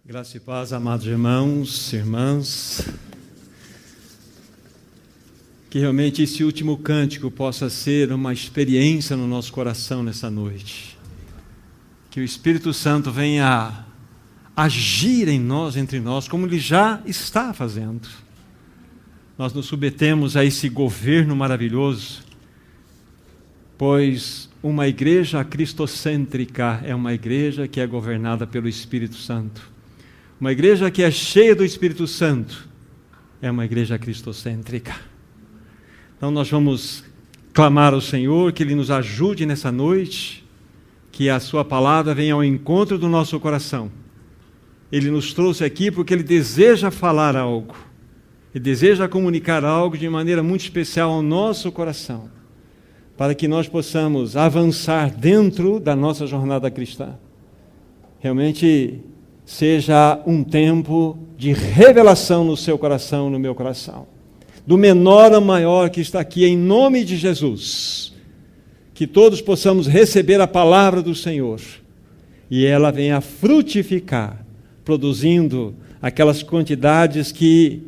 Graça e paz, amados irmãos, irmãs. Que realmente esse último cântico possa ser uma experiência no nosso coração nessa noite. Que o Espírito Santo venha agir em nós, entre nós, como Ele já está fazendo. Nós nos submetemos a esse governo maravilhoso, pois uma igreja cristocêntrica é uma igreja que é governada pelo Espírito Santo. Uma igreja que é cheia do Espírito Santo é uma igreja cristocêntrica. Então nós vamos clamar ao Senhor que Ele nos ajude nessa noite, que a Sua palavra venha ao encontro do nosso coração. Ele nos trouxe aqui porque Ele deseja falar algo. Ele deseja comunicar algo de maneira muito especial ao nosso coração, para que nós possamos avançar dentro da nossa jornada cristã. Realmente seja um tempo de revelação no seu coração, no meu coração. Do menor ao maior que está aqui, em nome de Jesus. Que todos possamos receber a palavra do Senhor e ela venha frutificar, produzindo aquelas quantidades que,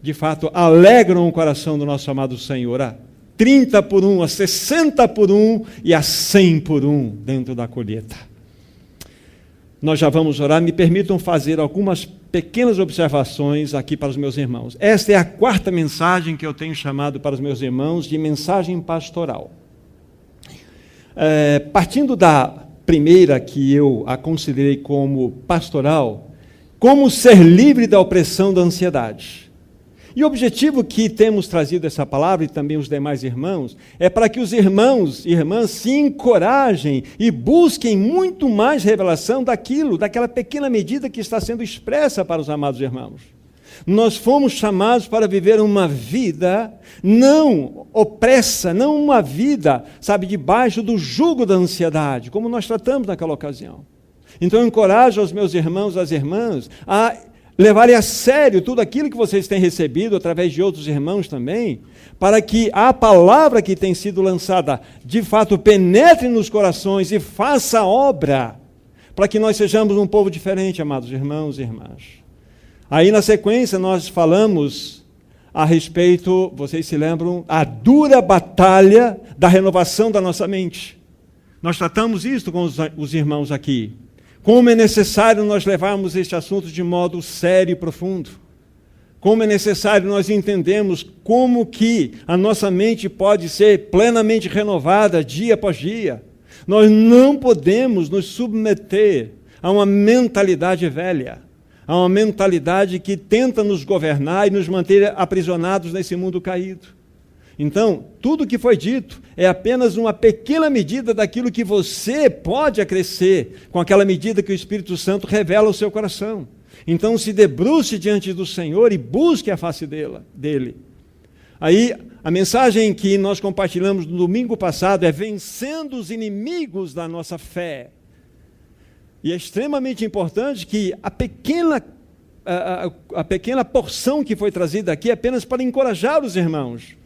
de fato, alegram o coração do nosso amado Senhor. A 30 por 1, a 60 por 1 e a 100 por 1 dentro da colheita. Nós já vamos orar, me permitam fazer algumas pequenas observações aqui para os meus irmãos. Esta é a quarta mensagem que eu tenho chamado para os meus irmãos de mensagem pastoral. Partindo da primeira, que eu a considerei como pastoral, como ser livre da opressão da ansiedade. E o objetivo que temos trazido essa palavra, e também os demais irmãos, é para que os irmãos e irmãs se encorajem e busquem muito mais revelação daquela pequena medida que está sendo expressa para os amados irmãos. Nós fomos chamados para viver uma vida não opressa, não uma vida, debaixo do jugo da ansiedade, como nós tratamos naquela ocasião. Então eu encorajo os meus irmãos e as irmãs a levarem a sério tudo aquilo que vocês têm recebido através de outros irmãos também, para que a palavra que tem sido lançada, de fato, penetre nos corações e faça obra, para que nós sejamos um povo diferente, amados irmãos e irmãs. Aí, na sequência, nós falamos a respeito, vocês se lembram, a dura batalha da renovação da nossa mente. Nós tratamos isso com os irmãos aqui. Como é necessário nós levarmos este assunto de modo sério e profundo. Como é necessário nós entendermos como que a nossa mente pode ser plenamente renovada dia após dia. Nós não podemos nos submeter a uma mentalidade velha, a uma mentalidade que tenta nos governar e nos manter aprisionados nesse mundo caído. Então, tudo o que foi dito é apenas uma pequena medida daquilo que você pode acrescer com aquela medida que o Espírito Santo revela ao seu coração. Então, se debruce diante do Senhor e busque a face dele. Aí, a mensagem que nós compartilhamos no domingo passado é vencendo os inimigos da nossa fé. E é extremamente importante que a pequena porção que foi trazida aqui é apenas para encorajar os irmãos.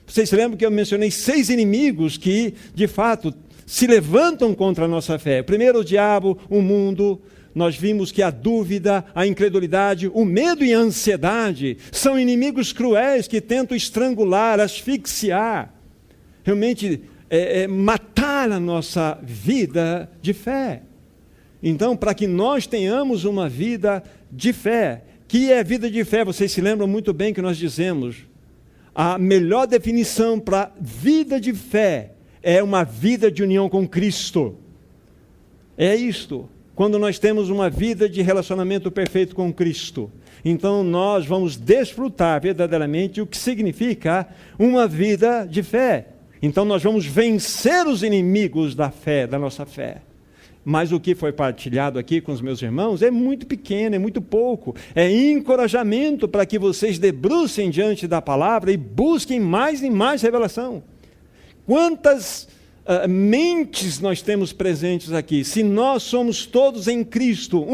Vocês se lembram que eu mencionei 6 inimigos que, de fato, se levantam contra a nossa fé. Primeiro, o diabo, o mundo. Nós vimos que a dúvida, a incredulidade, o medo e a ansiedade são inimigos cruéis que tentam estrangular, asfixiar, realmente matar a nossa vida de fé. Então, para que nós tenhamos uma vida de fé, que é vida de fé, vocês se lembram muito bem que nós dizemos, a melhor definição para vida de fé é uma vida de união com Cristo. É isto. Quando nós temos uma vida de relacionamento perfeito com Cristo, então nós vamos desfrutar verdadeiramente o que significa uma vida de fé. Então nós vamos vencer os inimigos da fé, da nossa fé. Mas o que foi partilhado aqui com os meus irmãos é muito pequeno, é muito pouco. É encorajamento para que vocês debrucem diante da palavra e busquem mais e mais revelação. Quantas mentes nós temos presentes aqui? Se nós somos todos em Cristo,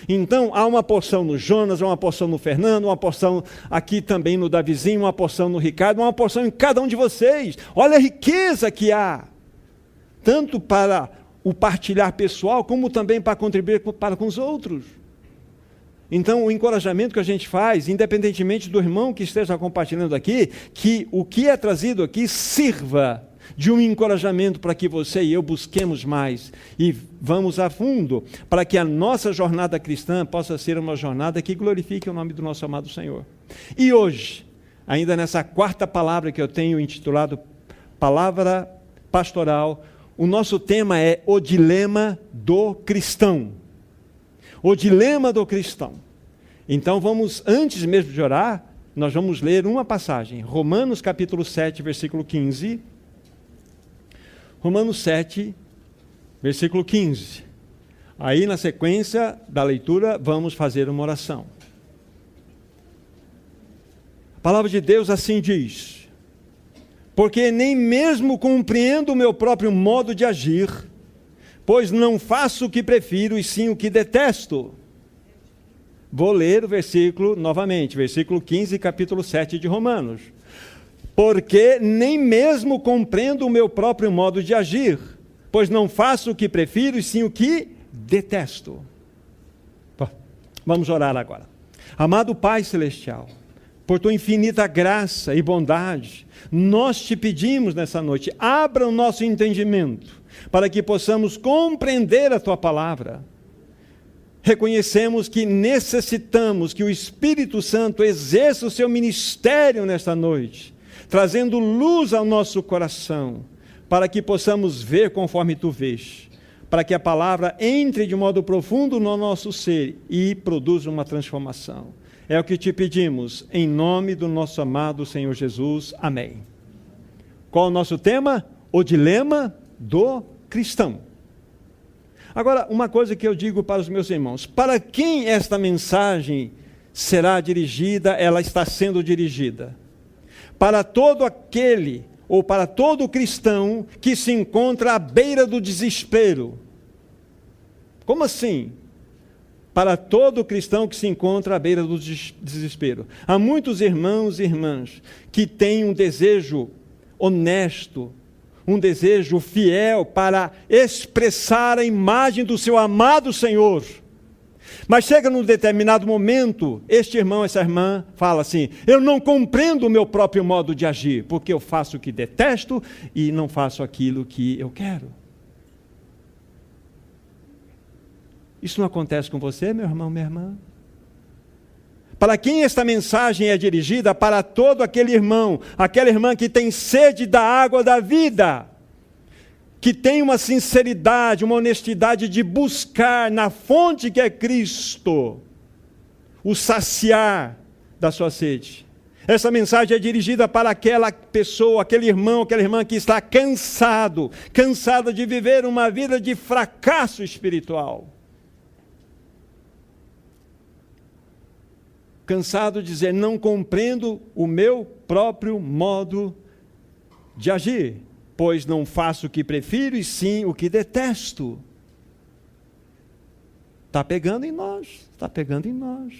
então há uma porção no Jonas, há uma porção no Fernando, uma porção aqui também no Davizinho, uma porção no Ricardo, uma porção em cada um de vocês. Olha a riqueza que há, tanto para o partilhar pessoal, como também para contribuir para com os outros. Então, o encorajamento que a gente faz, independentemente do irmão que esteja compartilhando aqui, que o que é trazido aqui sirva de um encorajamento para que você e eu busquemos mais e vamos a fundo, para que a nossa jornada cristã possa ser uma jornada que glorifique o nome do nosso amado Senhor. E hoje, ainda nessa quarta palavra que eu tenho intitulado Palavra Pastoral, o nosso tema é o dilema do cristão. O dilema do cristão. Então vamos, antes mesmo de orar, nós vamos ler uma passagem. Romanos capítulo 7, versículo 15. Romanos 7, versículo 15. Aí na sequência da leitura vamos fazer uma oração. A palavra de Deus assim diz: porque nem mesmo compreendo o meu próprio modo de agir, pois não faço o que prefiro, e sim o que detesto. Vou ler o versículo novamente, versículo 15, capítulo 7 de Romanos. Porque nem mesmo compreendo o meu próprio modo de agir, pois não faço o que prefiro, e sim o que detesto. Vamos orar agora. Amado Pai Celestial, por tua infinita graça e bondade, nós te pedimos nessa noite, abra o nosso entendimento, para que possamos compreender a tua palavra. Reconhecemos que necessitamos que o Espírito Santo exerça o seu ministério nesta noite, trazendo luz ao nosso coração, para que possamos ver conforme tu vês, para que a palavra entre de modo profundo no nosso ser e produza uma transformação. É o que te pedimos, em nome do nosso amado Senhor Jesus. Amém. Qual é o nosso tema? O dilema do cristão. Agora, uma coisa que eu digo para os meus irmãos: para quem esta mensagem será dirigida, ela está sendo dirigida? Para todo aquele, ou para todo cristão que se encontra à beira do desespero. Como assim? Para todo cristão que se encontra à beira do desespero. Há muitos irmãos e irmãs que têm um desejo honesto, um desejo fiel para expressar a imagem do seu amado Senhor. Mas chega num determinado momento, este irmão, essa irmã, fala assim: eu não compreendo o meu próprio modo de agir, porque eu faço o que detesto e não faço aquilo que eu quero. Isso não acontece com você, meu irmão, minha irmã? Para quem esta mensagem é dirigida? Para todo aquele irmão, aquela irmã que tem sede da água da vida, que tem uma sinceridade, uma honestidade de buscar na fonte que é Cristo, o saciar da sua sede. Essa mensagem é dirigida para aquela pessoa, aquele irmão, aquela irmã que está cansada de viver uma vida de fracasso espiritual. Cansado de dizer: não compreendo o meu próprio modo de agir, pois não faço o que prefiro, e sim o que detesto. Está pegando em nós, está pegando em nós.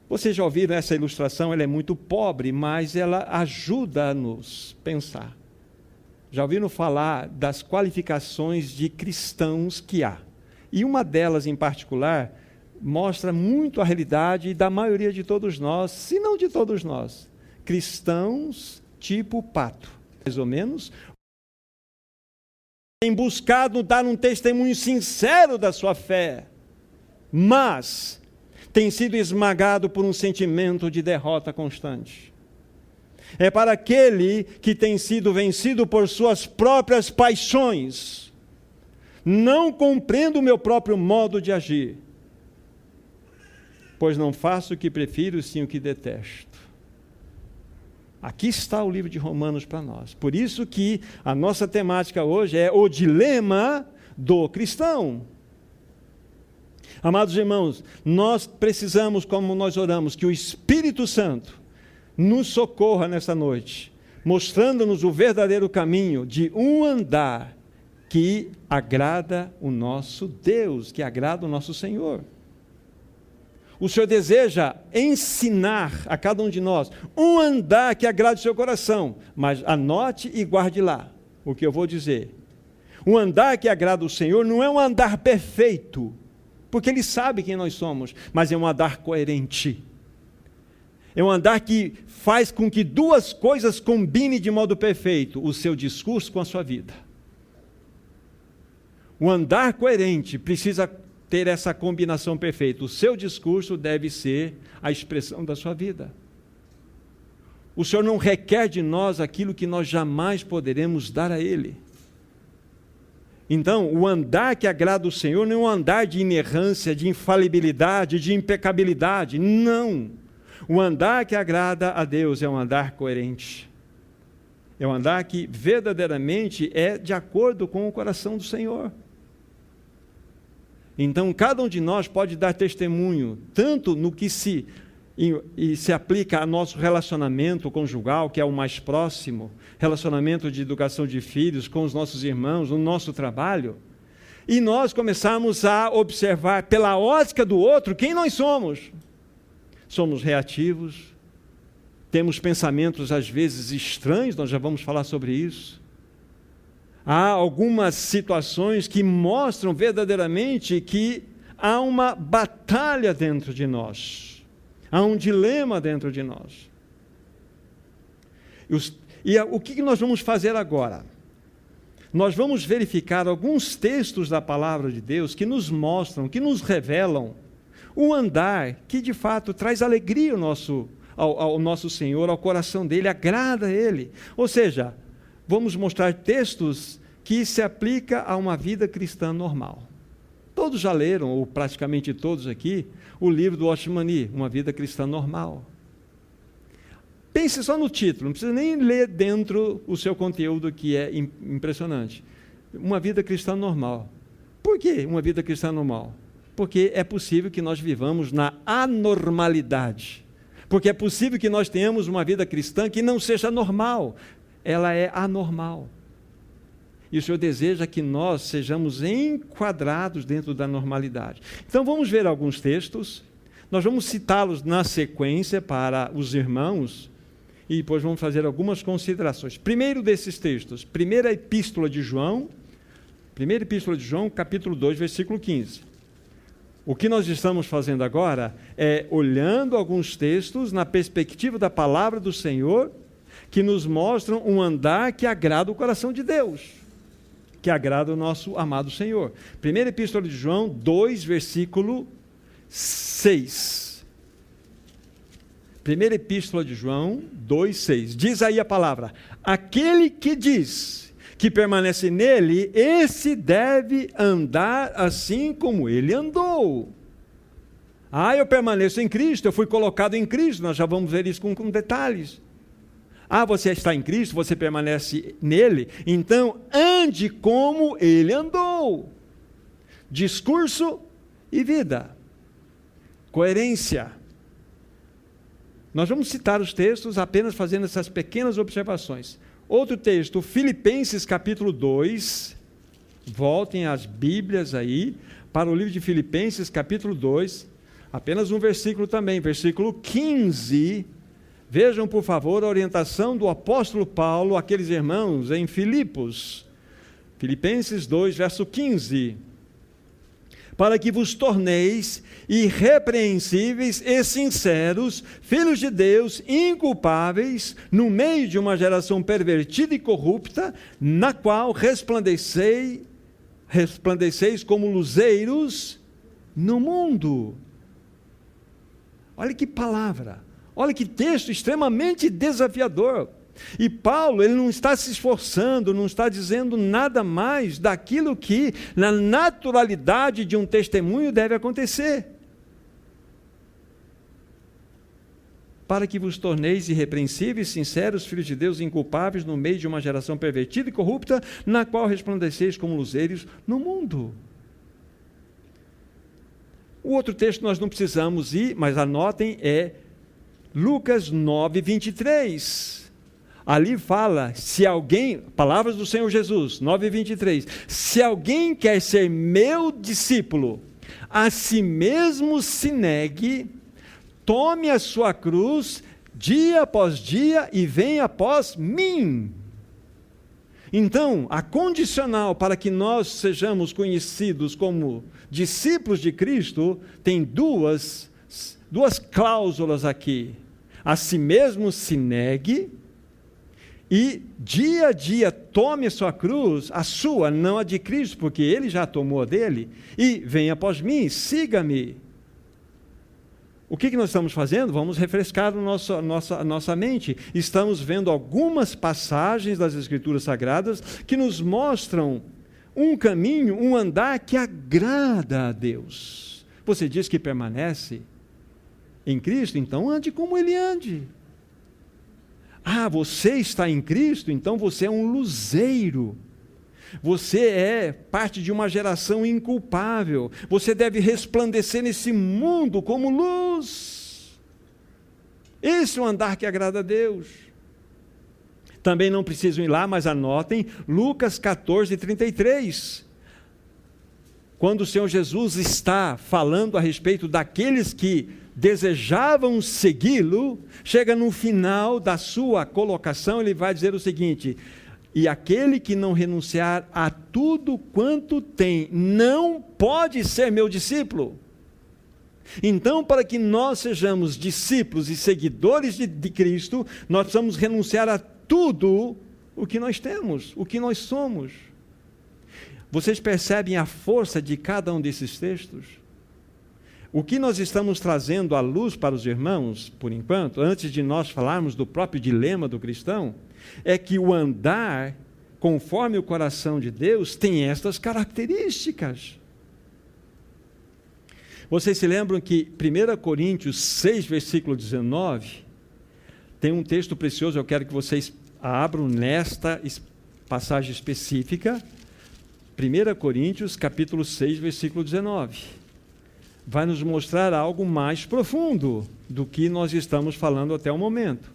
Vocês já ouviram essa ilustração? Ela é muito pobre, mas ela ajuda a nos pensar. Já ouviram falar das qualificações de cristãos que há? E uma delas em particular mostra muito a realidade da maioria de todos nós, se não de todos nós. Cristãos tipo pato, mais ou menos, tem buscado dar um testemunho sincero da sua fé, mas tem sido esmagado por um sentimento de derrota constante. É para aquele que tem sido vencido por suas próprias paixões. Não compreendo o meu próprio modo de agir, pois não faço o que prefiro, sim o que detesto. Aqui está o livro de Romanos para nós. Por isso que a nossa temática hoje é o dilema do cristão. Amados irmãos, nós precisamos, como nós oramos, que o Espírito Santo nos socorra nesta noite, mostrando-nos o verdadeiro caminho de um andar que agrada o nosso Deus, que agrada o nosso Senhor. O Senhor deseja ensinar a cada um de nós um andar que agrade o seu coração, mas anote e guarde lá o que eu vou dizer. Um andar que agrada o Senhor não é um andar perfeito, porque Ele sabe quem nós somos, mas é um andar coerente. É um andar que faz com que duas coisas combinem de modo perfeito, o seu discurso com a sua vida. O andar coerente precisa ter essa combinação perfeita. O seu discurso deve ser a expressão da sua vida. O Senhor não requer de nós aquilo que nós jamais poderemos dar a Ele. Então, o andar que agrada o Senhor não é um andar de inerrância, de infalibilidade, de impecabilidade. Não. O andar que agrada a Deus é um andar coerente. É um andar que verdadeiramente é de acordo com o coração do Senhor. Então, cada um de nós pode dar testemunho, tanto no que se aplica ao nosso relacionamento conjugal, que é o mais próximo, relacionamento de educação de filhos com os nossos irmãos, no nosso trabalho, e nós começamos a observar pela ótica do outro quem nós somos. Somos reativos, temos pensamentos às vezes estranhos, nós já vamos falar sobre isso. Há algumas situações que mostram verdadeiramente que há uma batalha dentro de nós. Há um dilema dentro de nós. O que nós vamos fazer agora? Nós vamos verificar alguns textos da palavra de Deus que nos mostram, que nos revelam o andar que de fato traz alegria ao nosso Senhor, ao coração dele, agrada a Ele. Ou seja, vamos mostrar textos que se aplicam a uma vida cristã normal. Todos já leram, ou praticamente todos aqui, o livro do Watchman Nee, Uma Vida Cristã Normal. Pense só no título, não precisa nem ler dentro o seu conteúdo, que é impressionante. Uma vida cristã normal. Por que uma vida cristã normal? Porque é possível que nós vivamos na anormalidade. Porque é possível que nós tenhamos uma vida cristã que não seja normal. Ela é anormal. E o Senhor deseja que nós sejamos enquadrados dentro da normalidade. Então vamos ver alguns textos, nós vamos citá-los na sequência para os irmãos, e depois vamos fazer algumas considerações. Primeiro desses textos, primeira epístola de João, capítulo 2, versículo 15. O que nós estamos fazendo agora é olhando alguns textos na perspectiva da palavra do Senhor, que nos mostram um andar que agrada o coração de Deus, que agrada o nosso amado Senhor. Primeira epístola de João 2, versículo 6. Primeira epístola de João 2, 6. Diz aí a palavra: aquele que diz que permanece nele, esse deve andar assim como ele andou. Eu permaneço em Cristo, eu fui colocado em Cristo, nós já vamos ver isso com detalhes. Você está em Cristo, você permanece nele, então ande como ele andou. Discurso e vida. Coerência. Nós vamos citar os textos apenas fazendo essas pequenas observações. Outro texto, Filipenses capítulo 2. Voltem as Bíblias aí para o livro de Filipenses capítulo 2. Apenas um versículo também, versículo 15. Vejam, por favor, a orientação do apóstolo Paulo àqueles irmãos em Filipos. Filipenses 2, verso 15. Para que vos torneis irrepreensíveis e sinceros, filhos de Deus, inculpáveis, no meio de uma geração pervertida e corrupta, na qual resplandeceis como luzeiros no mundo. Olha que palavra! Olha que texto extremamente desafiador. E Paulo, ele não está se esforçando, não está dizendo nada mais daquilo que, na naturalidade de um testemunho, deve acontecer. Para que vos torneis irrepreensíveis, sinceros, filhos de Deus, inculpáveis, no meio de uma geração pervertida e corrupta, na qual resplandeceis como luzeiros no mundo. O outro texto nós não precisamos ir, mas anotem, é Lucas 9, 23. Ali fala, se alguém, palavras do Senhor Jesus, 9, 23. Se alguém quer ser meu discípulo, a si mesmo se negue, tome a sua cruz, dia após dia, e venha após mim. Então, a condicional para que nós sejamos conhecidos como discípulos de Cristo têm duas cláusulas aqui. A si mesmo se negue e dia a dia tome a sua cruz, a sua, não a de Cristo, porque ele já tomou a dele, e venha após mim, siga-me. O que nós estamos fazendo? Vamos refrescar nossa mente. Estamos vendo algumas passagens das Escrituras Sagradas que nos mostram um caminho, um andar que agrada a Deus. Você diz que permanece em Cristo, então ande como Ele ande. Ah, você está em Cristo, então você é um luzeiro. Você é parte de uma geração inculpável. Você deve resplandecer nesse mundo como luz. Esse é o andar que agrada a Deus. Também não precisam ir lá, mas anotem Lucas 14:33. Quando o Senhor Jesus está falando a respeito daqueles que desejavam segui-lo, chega no final da sua colocação, ele vai dizer o seguinte: e aquele que não renunciar a tudo quanto tem, não pode ser meu discípulo. Então, para que nós sejamos discípulos e seguidores de Cristo, nós precisamos renunciar a tudo o que nós temos, o que nós somos. Vocês percebem a força de cada um desses textos? O que nós estamos trazendo à luz para os irmãos, por enquanto, antes de nós falarmos do próprio dilema do cristão, é que o andar conforme o coração de Deus tem estas características. Vocês se lembram que 1 Coríntios 6, versículo 19, tem um texto precioso, eu quero que vocês abram nesta passagem específica, 1 Coríntios, capítulo 6, versículo 19. Vai nos mostrar algo mais profundo do que nós estamos falando até o momento.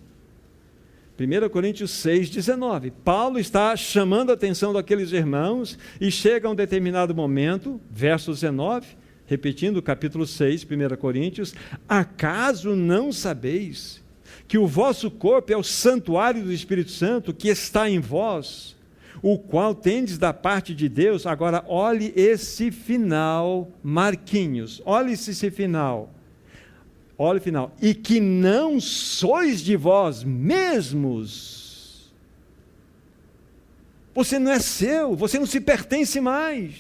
1 Coríntios 6, 19. Paulo está chamando a atenção daqueles irmãos e chega a um determinado momento, verso 19, repetindo o capítulo 6, 1 Coríntios: acaso não sabeis que o vosso corpo é o santuário do Espírito Santo que está em vós, o qual tendes da parte de Deus? Agora olhe esse final, Marquinhos, olhe esse final. Olha o final. E que não sois de vós mesmos. Você não é seu, você não se pertence mais.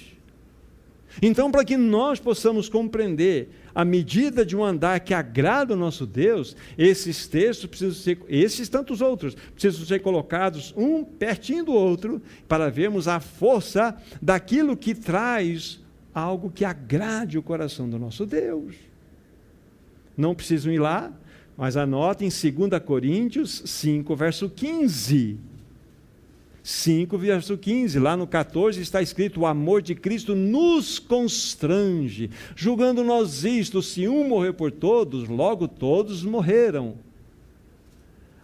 Então, para que nós possamos compreender a medida de um andar que agrada o nosso Deus, esses textos precisam ser, esses e tantos outros, precisam ser colocados um pertinho do outro, para vermos a força daquilo que traz algo que agrade o coração do nosso Deus. Não precisam ir lá, mas anotem 2 Coríntios 5, verso 15. 5, verso 15, lá no 14 está escrito: o amor de Cristo nos constrange, julgando nós isto, se um morreu por todos, logo todos morreram.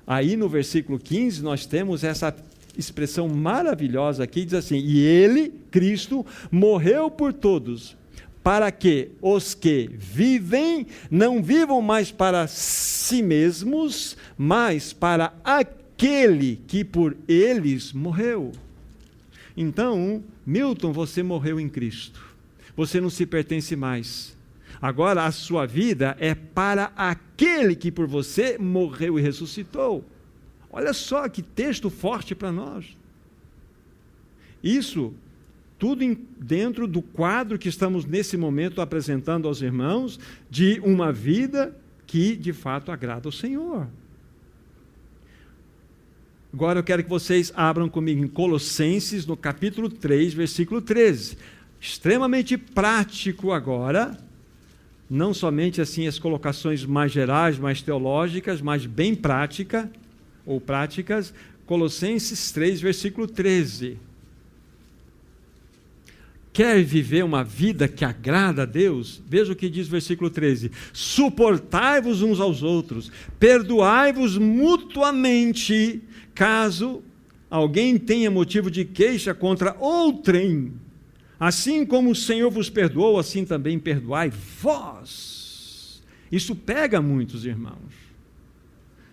Aí no versículo 15 nós temos essa expressão maravilhosa aqui, diz assim: e ele, Cristo, morreu por todos, para que os que vivem não vivam mais para si mesmos, mas para aquele que por eles morreu. Então, Milton, você morreu em Cristo. Você não se pertence mais. Agora a sua vida é para aquele que por você morreu e ressuscitou. Olha só que texto forte para nós. Isso tudo dentro do quadro que estamos nesse momento apresentando aos irmãos, de uma vida que de fato agrada ao Senhor. Agora eu quero que vocês abram comigo em Colossenses, no capítulo 3, versículo 13. Extremamente prático agora, não somente assim as colocações mais gerais, mais teológicas, mas bem prática, ou práticas. Colossenses 3, versículo 13. Quer viver uma vida que agrada a Deus? Veja o que diz o versículo 13. Suportai-vos uns aos outros, perdoai-vos mutuamente, caso alguém tenha motivo de queixa contra outrem. Assim como o Senhor vos perdoou, assim também perdoai vós. Isso pega muitos irmãos.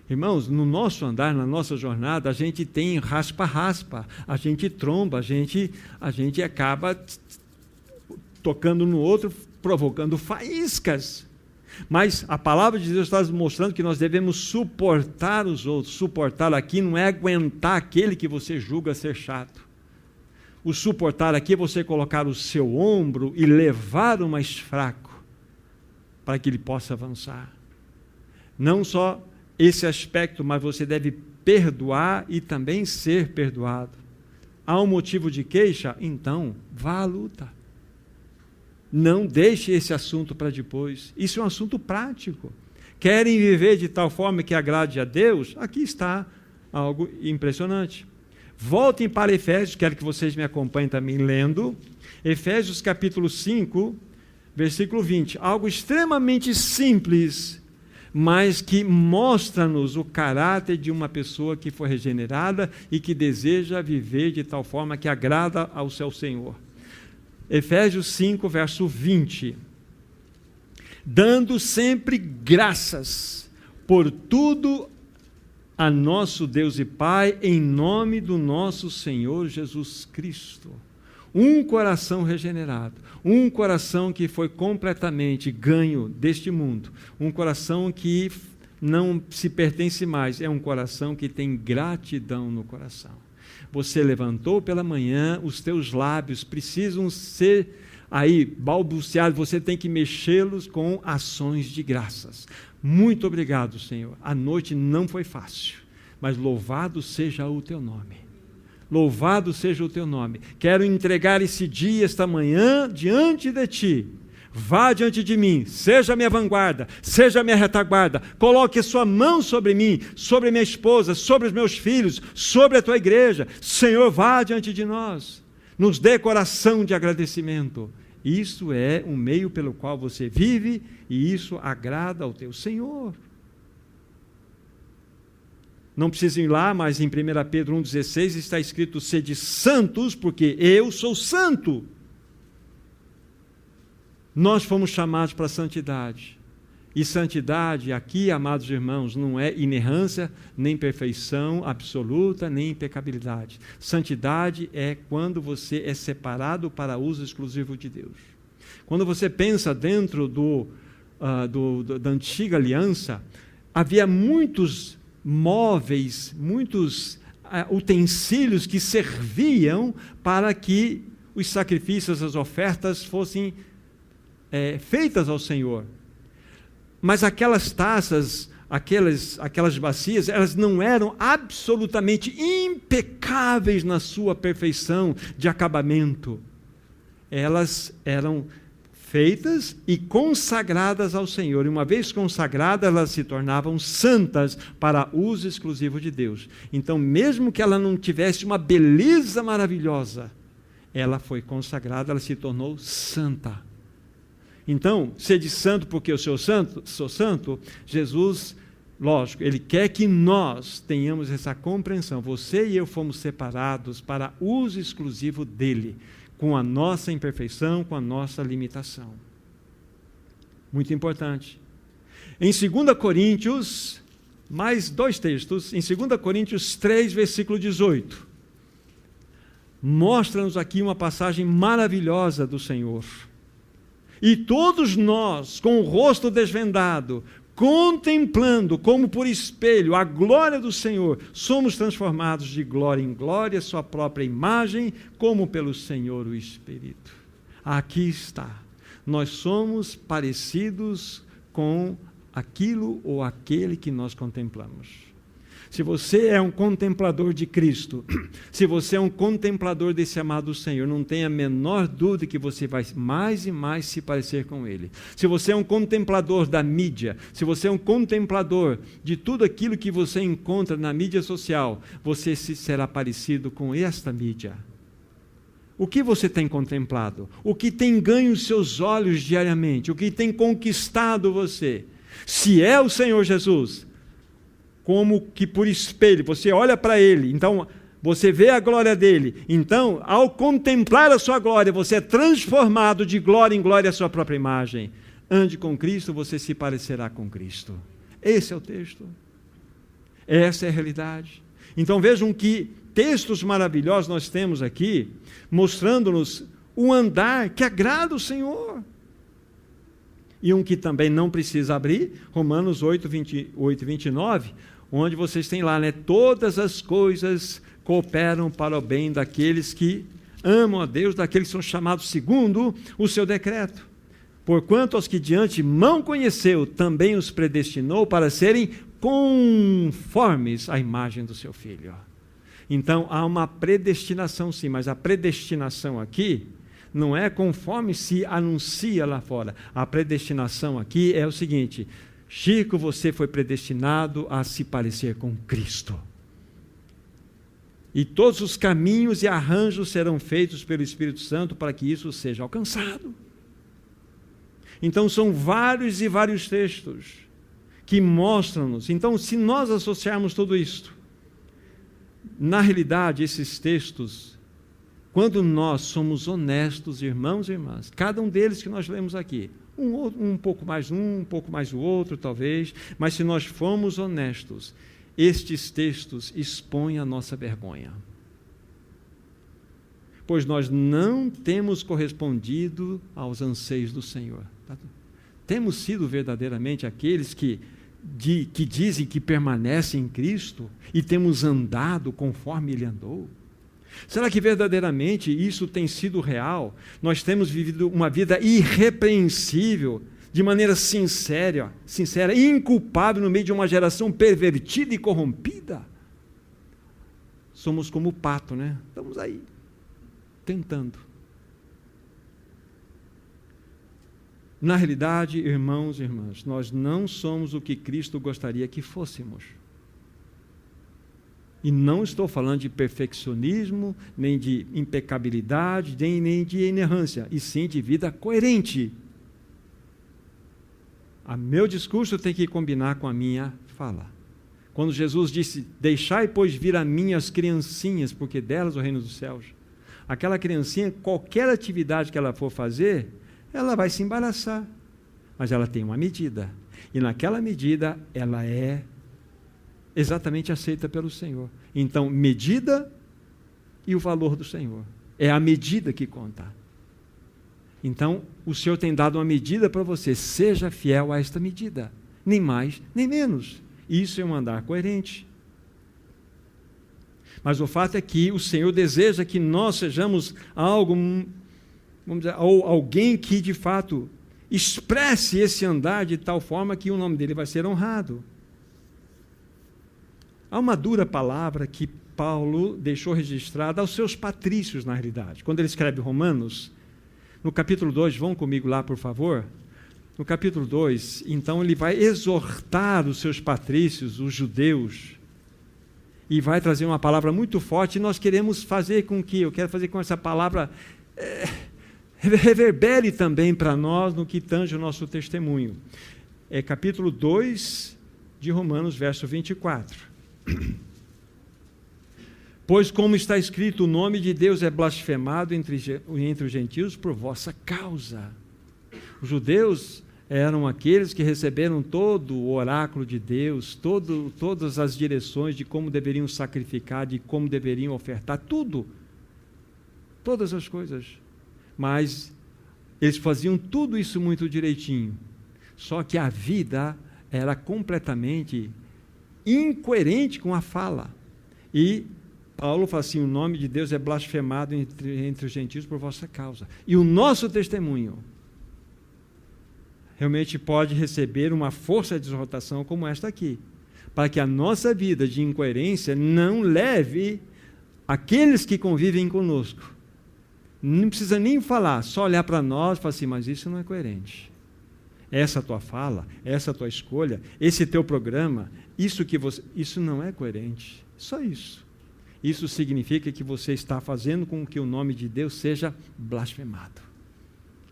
Irmãos, no nosso andar, na nossa jornada, a gente tem raspa-raspa, a gente tromba, a gente acaba tocando no outro, provocando faíscas. Mas a palavra de Deus está mostrando que nós devemos suportar os outros. Suportar aqui não é aguentar aquele que você julga ser chato. O suportar aqui é você colocar o seu ombro e levar o mais fraco para que ele possa avançar. Não só esse aspecto, mas você deve perdoar e também ser perdoado. Há um motivo de queixa? Então, vá à luta. Não deixe esse assunto para depois. Isso é um assunto prático. Querem viver de tal forma que agrade a Deus? Aqui está algo impressionante. Voltem para Efésios, quero que vocês me acompanhem também lendo. Efésios capítulo 5, versículo 20. Algo extremamente simples, mas que mostra-nos o caráter de uma pessoa que foi regenerada e que deseja viver de tal forma que agrada ao seu Senhor. Efésios 5, verso 20. Dando sempre graças por tudo a nosso Deus e Pai, em nome do nosso Senhor Jesus Cristo. Um coração regenerado, um coração que foi completamente ganho deste mundo, um coração que não se pertence mais, é um coração que tem gratidão no coração. Você levantou pela manhã, os teus lábios precisam ser aí balbuciados, você tem que mexê-los com ações de graças. Muito obrigado, Senhor. A noite não foi fácil, mas louvado seja o teu nome. Louvado seja o teu nome. Quero entregar esse dia, esta manhã, diante de ti. Vá diante de mim, seja a minha vanguarda, seja a minha retaguarda, coloque a sua mão sobre mim, sobre a minha esposa, sobre os meus filhos, sobre a tua igreja. Senhor, vá diante de nós, nos dê coração de agradecimento. Isso é um meio pelo qual você vive e isso agrada ao teu Senhor. Não precisa ir lá, mas em 1 Pedro 1,16 está escrito: sede santos, porque eu sou santo. Nós fomos chamados para a santidade. E santidade aqui, amados irmãos, não é inerrância, nem perfeição absoluta, nem impecabilidade. Santidade é quando você é separado para uso exclusivo de Deus. Quando você pensa dentro da antiga aliança, havia muitos móveis, muitos utensílios que serviam para que os sacrifícios, as ofertas fossem feitas ao Senhor. Mas aquelas taças, aquelas bacias, elas não eram absolutamente impecáveis na sua perfeição de acabamento. Elas eram feitas e consagradas ao Senhor. E uma vez consagradas, elas se tornavam santas para uso exclusivo de Deus. Então, mesmo que ela não tivesse uma beleza maravilhosa, ela foi consagrada, ela se tornou santa. Então, sede santo porque eu sou santo, Jesus, lógico, Ele quer que nós tenhamos essa compreensão. Você e eu fomos separados para uso exclusivo dEle, com a nossa imperfeição, com a nossa limitação. Muito importante. Em 2 Coríntios, mais dois textos, em 2 Coríntios 3, versículo 18, mostra-nos aqui uma passagem maravilhosa do Senhor. E todos nós, com o rosto desvendado, contemplando como por espelho a glória do Senhor, somos transformados de glória em glória, sua própria imagem, como pelo Senhor o Espírito. Aqui está. Nós somos parecidos com aquilo ou aquele que nós contemplamos. Se você é um contemplador de Cristo, se você é um contemplador desse amado Senhor, não tenha a menor dúvida que você vai mais e mais se parecer com Ele. Se você é um contemplador da mídia, se você é um contemplador de tudo aquilo que você encontra na mídia social, você será parecido com esta mídia. O que você tem contemplado? O que tem ganho os seus olhos diariamente? O que tem conquistado você? Se é o Senhor Jesus, como que por espelho, você olha para Ele, então você vê a glória dEle, então ao contemplar a sua glória, você é transformado de glória em glória à sua própria imagem. Ande com Cristo, você se parecerá com Cristo. Esse é o texto, essa é a realidade. Então vejam que textos maravilhosos nós temos aqui, mostrando-nos o andar que agrada o Senhor. E um que também não precisa abrir, Romanos 8, 28 e 29, onde vocês têm lá, né? Todas as coisas cooperam para o bem daqueles que amam a Deus, daqueles que são chamados segundo o seu decreto. Porquanto aos que de antemão conheceu, também os predestinou para serem conformes à imagem do seu Filho. Então, há uma predestinação sim, mas a predestinação aqui não é conforme se anuncia lá fora. A predestinação aqui é o seguinte: Chico, você foi predestinado a se parecer com Cristo. E todos os caminhos e arranjos serão feitos pelo Espírito Santo para que isso seja alcançado. Então, são vários e vários textos que mostram-nos. Então, se nós associarmos tudo isto, na realidade, esses textos, quando nós somos honestos, irmãos e irmãs, cada um deles que nós lemos aqui, um pouco mais um pouco mais o outro, talvez, mas se nós formos honestos, estes textos expõem a nossa vergonha. Pois nós não temos correspondido aos anseios do Senhor. Temos sido verdadeiramente aqueles que dizem que permanecem em Cristo e temos andado conforme Ele andou? Será que verdadeiramente isso tem sido real? Nós temos vivido uma vida irrepreensível, de maneira sincera, inculpável no meio de uma geração pervertida e corrompida? Somos como o pato, né? Estamos aí, tentando. Na realidade, irmãos e irmãs, nós não somos o que Cristo gostaria que fôssemos. E não estou falando de perfeccionismo, nem de impecabilidade, nem de inerrância, e sim de vida coerente. O meu discurso tem que combinar com a minha fala. Quando Jesus disse, deixai, pois, vir a mim as criancinhas, porque delas o reino dos céus. Aquela criancinha, qualquer atividade que ela for fazer, ela vai se embaraçar, mas ela tem uma medida, e naquela medida ela é exatamente aceita pelo Senhor. Então, medida e o valor do Senhor, é a medida que conta. Então, o Senhor tem dado uma medida para você, seja fiel a esta medida, nem mais, nem menos. Isso é um andar coerente. Mas o fato é que o Senhor deseja que nós sejamos algo, vamos dizer, ou alguém que de fato expresse esse andar de tal forma que o nome dele vai ser honrado. Há uma dura palavra que Paulo deixou registrada aos seus patrícios, na realidade. Quando ele escreve Romanos, no capítulo 2, vão comigo lá, por favor. No capítulo 2, então, ele vai exortar os seus patrícios, os judeus, e vai trazer uma palavra muito forte, e nós queremos fazer com que, eu quero fazer com essa palavra reverbere também para nós no que tange o nosso testemunho. É capítulo 2 de Romanos, verso 24. Pois como está escrito, o nome de Deus é blasfemado entre os gentios por vossa causa. Os judeus eram aqueles que receberam todo o oráculo de Deus, todas as direções de como deveriam sacrificar, de como deveriam ofertar, tudo. Todas as coisas. Mas eles faziam tudo isso muito direitinho. Só que a vida era completamente incoerente com a fala. E Paulo fala assim, o nome de Deus é blasfemado entre os gentios por vossa causa. E o nosso testemunho realmente pode receber uma força de exortação como esta aqui, para que a nossa vida de incoerência não leve aqueles que convivem conosco. Não precisa nem falar, só olhar para nós e falar assim, mas isso não é coerente. Essa tua fala, essa tua escolha, esse teu programa, isso não é coerente. Só isso. Isso significa que você está fazendo com que o nome de Deus seja blasfemado.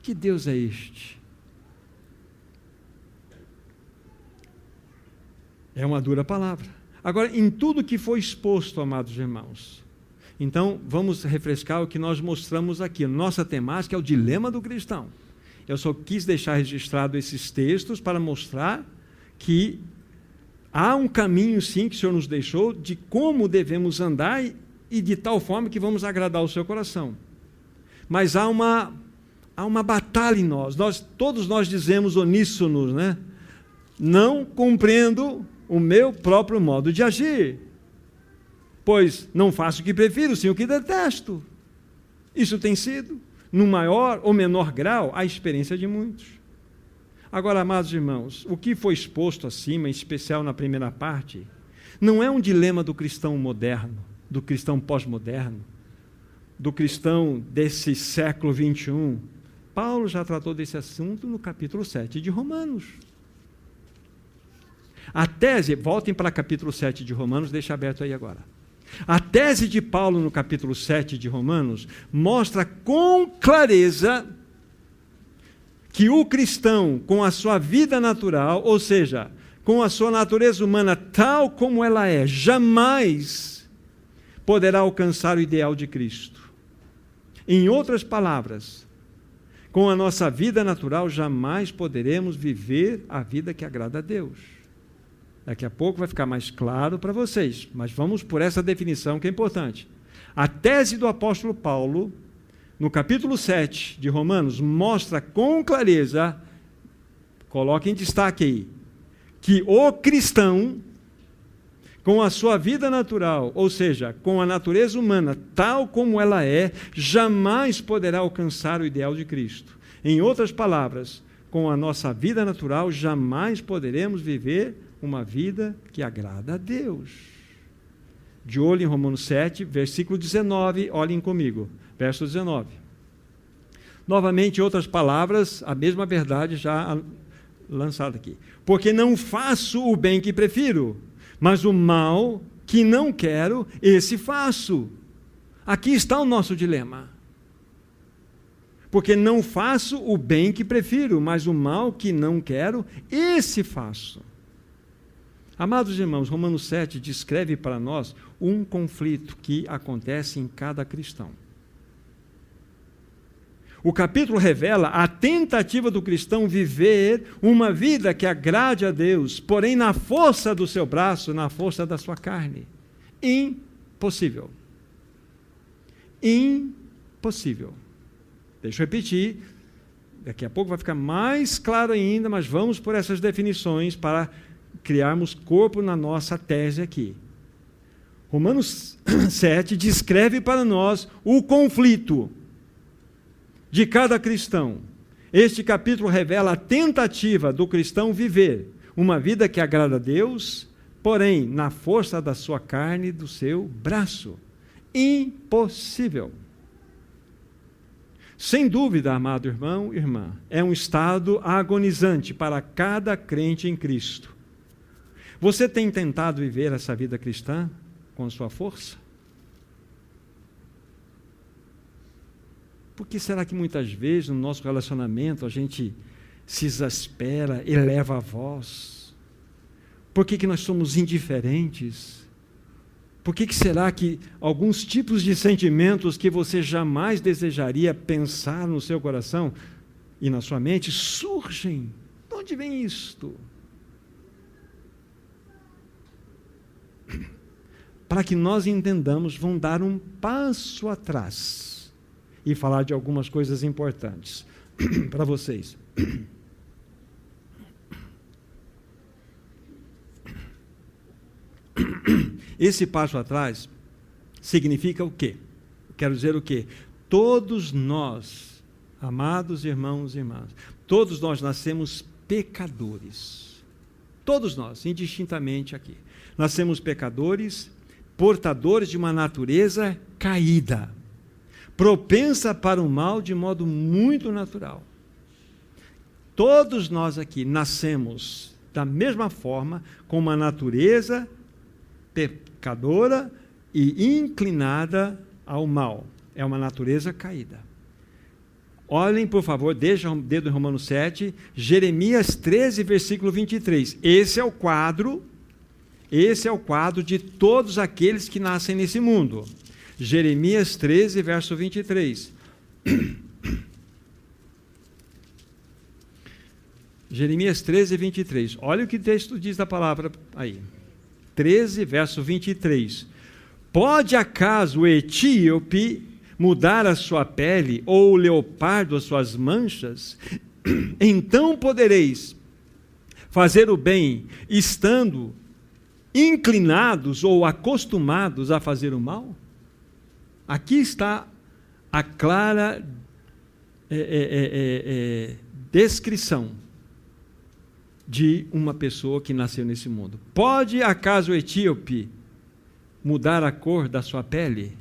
Que Deus é este? É uma dura palavra. Agora, em tudo que foi exposto, amados irmãos, então vamos refrescar o que nós mostramos aqui. Nossa temática é o dilema do cristão. Eu só quis deixar registrado esses textos para mostrar que há um caminho, sim, que o Senhor nos deixou de como devemos andar e de tal forma que vamos agradar o seu coração. mas há uma batalha em nós. Todos nós dizemos uníssonos, né? Não compreendo o meu próprio modo de agir, pois não faço o que prefiro, sim o que detesto. Isso tem sido, no maior ou menor grau, a experiência de muitos. Agora, amados irmãos, o que foi exposto acima, em especial na primeira parte, não é um dilema do cristão moderno, do cristão pós-moderno, do cristão desse século 21. Paulo já tratou desse assunto no capítulo 7 de Romanos. A tese, voltem para o capítulo 7 de Romanos, deixa aberto aí agora. A tese de Paulo no capítulo 7 de Romanos mostra com clareza que o cristão, com a sua vida natural, ou seja, com a sua natureza humana tal como ela é, jamais poderá alcançar o ideal de Cristo. Em outras palavras, com a nossa vida natural, jamais poderemos viver a vida que agrada a Deus. Daqui a pouco vai ficar mais claro para vocês, mas vamos por essa definição que é importante. A tese do apóstolo Paulo, no capítulo 7 de Romanos, mostra com clareza, coloque em destaque aí, que o cristão, com a sua vida natural, ou seja, com a natureza humana tal como ela é, jamais poderá alcançar o ideal de Cristo. Em outras palavras, com a nossa vida natural, jamais poderemos viver uma vida que agrada a Deus. De olho em Romanos 7, versículo 19, olhem comigo, verso 19. Novamente, em outras palavras, a mesma verdade já lançada aqui. Porque não faço o bem que prefiro, mas o mal que não quero, esse faço. Aqui está o nosso dilema. Porque não faço o bem que prefiro, mas o mal que não quero, esse faço. Amados irmãos, Romanos 7 descreve para nós um conflito que acontece em cada cristão. O capítulo revela a tentativa do cristão viver uma vida que agrade a Deus, porém na força do seu braço, na força da sua carne. Impossível. Impossível. Deixa eu repetir, daqui a pouco vai ficar mais claro ainda, mas vamos por essas definições para criarmos corpo na nossa tese aqui. Romanos 7 descreve para nós o conflito de cada cristão. Este capítulo revela a tentativa do cristão viver uma vida que agrada a Deus, porém, na força da sua carne e do seu braço. Impossível. Sem dúvida, amado irmão e irmã, é um estado agonizante para cada crente em Cristo. Você tem tentado viver essa vida cristã com a sua força? Por que será que muitas vezes no nosso relacionamento a gente se exaspera, eleva a voz? Por que nós somos indiferentes? Por que será que alguns tipos de sentimentos que você jamais desejaria pensar no seu coração e na sua mente surgem? De onde vem isto? Para que nós entendamos, vão dar um passo atrás e falar de algumas coisas importantes para vocês. Esse passo atrás significa o quê? Quero dizer o quê? Todos nós, amados irmãos e irmãs, todos nós nascemos pecadores. Todos nós, indistintamente aqui. Nascemos pecadores, portadores de uma natureza caída, propensa para o mal de modo muito natural. Todos nós aqui nascemos da mesma forma, com uma natureza pecadora e inclinada ao mal. É uma natureza caída. Olhem, por favor, deixa o dedo em Romanos 7, Jeremias 13, versículo 23. Esse é o quadro de todos aqueles que nascem nesse mundo. Jeremias 13, verso 23. Jeremias 13, 23. Olha o que o texto diz da palavra aí. 13, verso 23. Pode acaso o etíope mudar a sua pele, ou o leopardo as suas manchas, então podereis fazer o bem, estando inclinados ou acostumados a fazer o mal? Aqui está a clara descrição de uma pessoa que nasceu nesse mundo. Pode acaso o etíope mudar a cor da sua pele?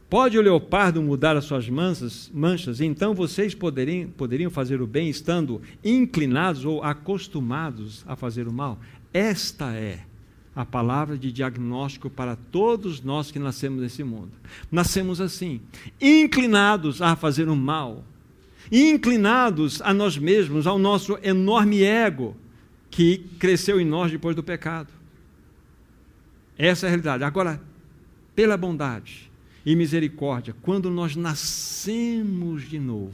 Pode o leopardo mudar as suas manchas? Então vocês poderiam fazer o bem estando inclinados ou acostumados a fazer o mal? Esta é a palavra de diagnóstico para todos nós que nascemos nesse mundo. Nascemos assim, inclinados a fazer o mal, inclinados a nós mesmos, ao nosso enorme ego que cresceu em nós depois do pecado. Essa é a realidade. Agora, pela bondade e misericórdia, quando nós nascemos de novo,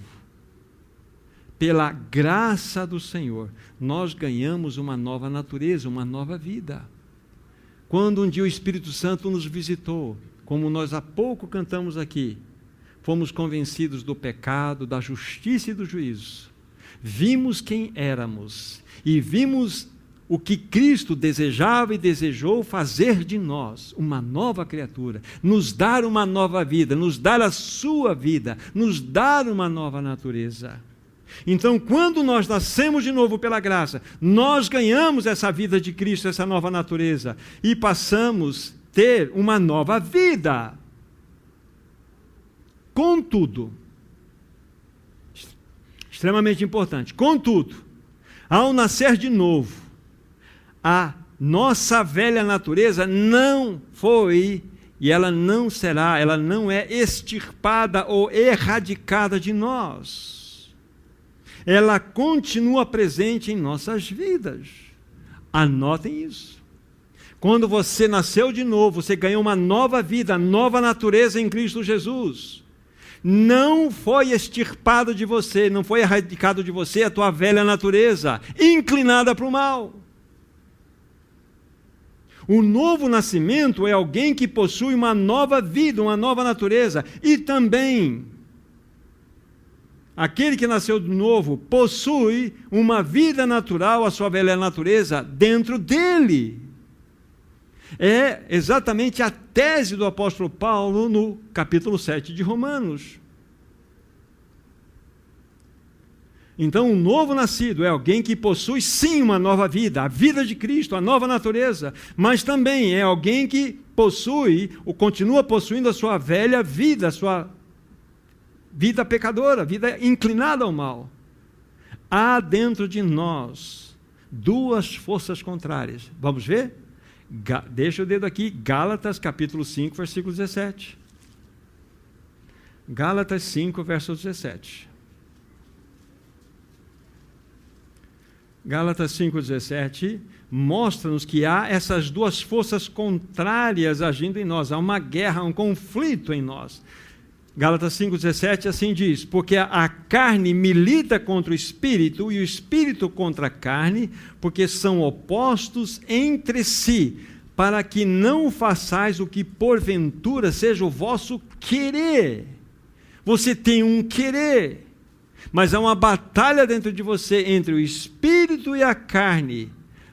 pela graça do Senhor, nós ganhamos uma nova natureza, uma nova vida. Quando um dia o Espírito Santo nos visitou, como nós há pouco cantamos aqui, fomos convencidos do pecado, da justiça e do juízo. Vimos quem éramos e vimos o que Cristo desejava e desejou fazer de nós, uma nova criatura, nos dar uma nova vida, nos dar a sua vida, nos dar uma nova natureza. Então, quando nós nascemos de novo pela graça, nós ganhamos essa vida de Cristo, essa nova natureza, e passamos a ter uma nova vida. Contudo, extremamente importante, contudo, ao nascer de novo, a nossa velha natureza não foi, e ela não será, ela não é extirpada ou erradicada de nós. Ela continua presente em nossas vidas. Anotem isso. Quando você nasceu de novo, você ganhou uma nova vida, nova natureza em Cristo Jesus. Não foi extirpado de você, não foi erradicado de você a tua velha natureza, inclinada para o mal. O novo nascimento é alguém que possui uma nova vida, uma nova natureza, e também aquele que nasceu de novo possui uma vida natural, a sua velha natureza, dentro dele. É exatamente a tese do apóstolo Paulo no capítulo 7 de Romanos. Então, o novo nascido é alguém que possui sim uma nova vida, a vida de Cristo, a nova natureza, mas também é alguém que possui, ou continua possuindo a sua velha vida, a sua vida pecadora, vida inclinada ao mal. Há dentro de nós duas forças contrárias. Vamos ver? Deixa o dedo aqui, Gálatas capítulo 5, versículo 17. Gálatas 5, verso 17. Gálatas 5,17 mostra-nos que há essas duas forças contrárias agindo em nós. Há uma guerra, um conflito em nós. Gálatas 5,17 assim diz: porque a carne milita contra o espírito e o espírito contra a carne, porque são opostos entre si, para que não façais o que porventura seja o vosso querer. Você tem um querer, mas há uma batalha dentro de você entre o espírito e a carne,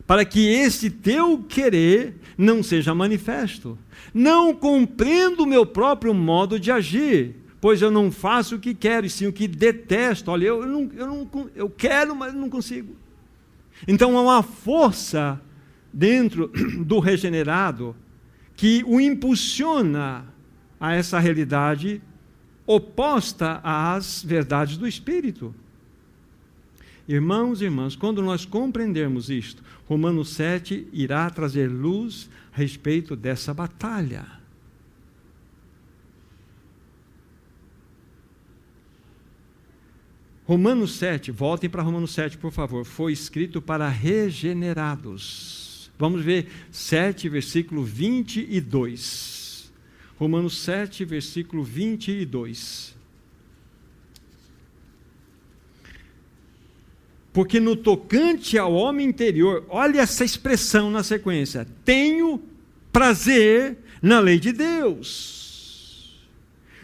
para que esse teu querer não seja manifesto. Não compreendo o meu próprio modo de agir, pois eu não faço o que quero, e sim o que detesto. Olha, eu quero, mas não consigo. Então há uma força dentro do regenerado que o impulsiona a essa realidade oposta às verdades do Espírito. Irmãos e irmãs, quando nós compreendermos isto, Romanos 7 irá trazer luz a respeito dessa batalha. Romanos 7, voltem para Romanos 7, por favor, foi escrito para regenerados. Vamos ver 7, versículo 22. Romanos 7, versículo 22. Porque no tocante ao homem interior, olha essa expressão na sequência: tenho prazer na lei de Deus.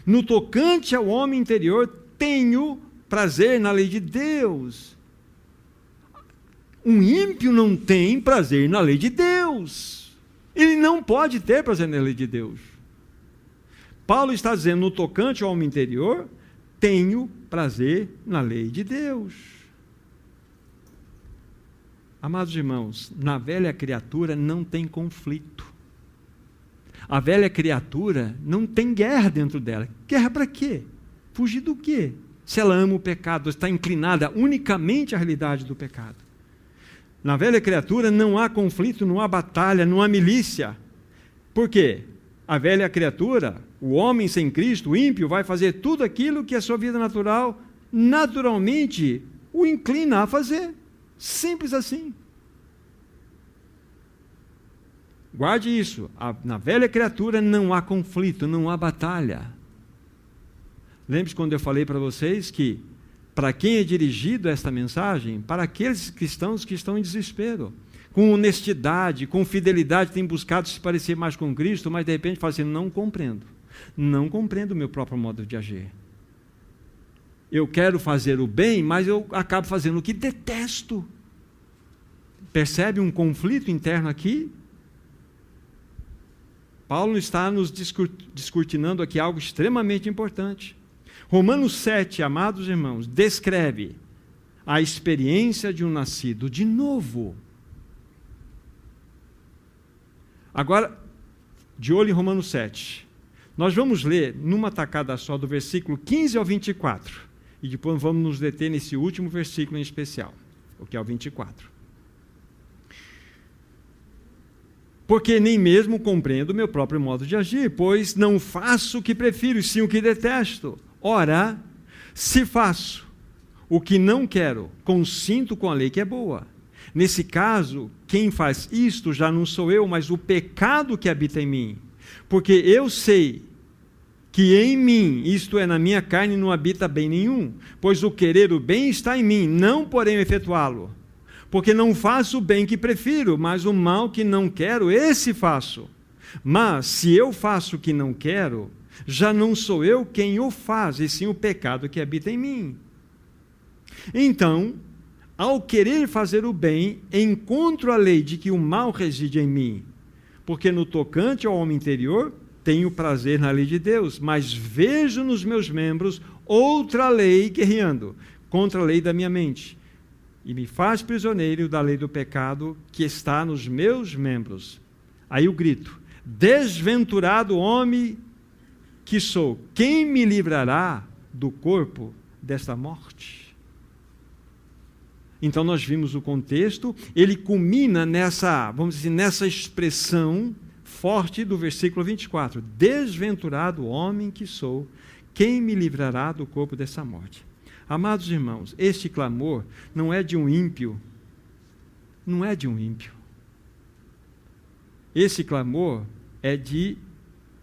No tocante ao homem interior, tenho prazer na lei de Deus. Um ímpio não tem prazer na lei de Deus. Ele não pode ter prazer na lei de Deus. Paulo está dizendo, no tocante ao homem interior, tenho prazer na lei de Deus. Amados irmãos, na velha criatura não tem conflito. A velha criatura não tem guerra dentro dela. Guerra para quê? Fugir do quê? Se ela ama o pecado, está inclinada unicamente à realidade do pecado. Na velha criatura não há conflito, não há batalha, não há milícia. Por quê? A velha criatura, o homem sem Cristo, o ímpio, vai fazer tudo aquilo que a sua vida natural, naturalmente, o inclina a fazer. Simples assim. Guarde isso. Na velha criatura não há conflito, não há batalha. Lembre-se quando eu falei para vocês que, para quem é dirigido esta mensagem? Para aqueles cristãos que estão em desespero. Com honestidade, com fidelidade, têm buscado se parecer mais com Cristo, mas de repente falam assim, não compreendo o meu próprio modo de agir. Eu quero fazer o bem, mas eu acabo fazendo o que detesto. Percebe um conflito interno aqui? Paulo está nos descortinando aqui algo extremamente importante. Romanos 7, amados irmãos, descreve a experiência de um nascido de novo. Agora, de olho em Romanos 7, nós vamos ler numa tacada só do versículo 15 ao 24, e depois vamos nos deter nesse último versículo em especial, o que é o 24. Porque nem mesmo compreendo o meu próprio modo de agir, pois não faço o que prefiro, sim o que detesto. Ora, se faço o que não quero, consinto com a lei que é boa. Nesse caso, quem faz isto já não sou eu, mas o pecado que habita em mim. Porque eu sei que em mim, isto é, na minha carne, não habita bem nenhum. Pois o querer o bem está em mim, não porém efetuá-lo. Porque não faço o bem que prefiro, mas o mal que não quero, esse faço. Mas se eu faço o que não quero, já não sou eu quem o faz, e sim o pecado que habita em mim. Então, ao querer fazer o bem, encontro a lei de que o mal reside em mim. Porque no tocante ao homem interior, tenho prazer na lei de Deus, mas vejo nos meus membros outra lei guerreando contra a lei da minha mente. E me faz prisioneiro da lei do pecado que está nos meus membros. Aí o grito, desventurado homem que sou, quem me livrará do corpo desta morte? Então nós vimos o contexto, ele culmina nessa, vamos dizer, nessa expressão forte do versículo 24, desventurado homem que sou, quem me livrará do corpo dessa morte? Amados irmãos, este clamor não é de um ímpio, não é de um ímpio. Esse clamor é de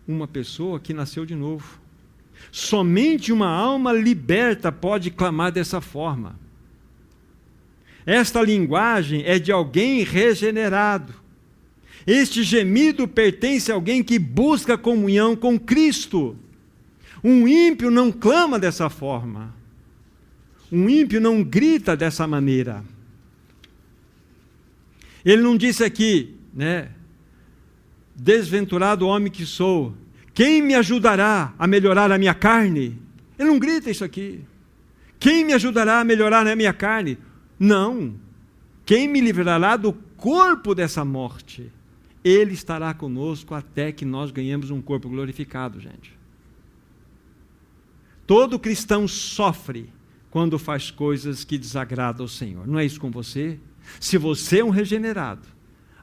uma pessoa que nasceu de novo. Somente uma alma liberta pode clamar dessa forma. Esta linguagem é de alguém regenerado. Este gemido pertence a alguém que busca comunhão com Cristo. Um ímpio não clama dessa forma. Um ímpio não grita dessa maneira. Ele não disse aqui, né? Desventurado homem que sou, quem me ajudará a melhorar a minha carne? Ele não grita isso aqui. Quem me ajudará a melhorar a minha carne? Não. Quem me livrará do corpo dessa morte? Ele estará conosco até que nós ganhemos um corpo glorificado, gente. Todo cristão sofre quando faz coisas que desagradam ao Senhor. Não é isso com você? Se você é um regenerado,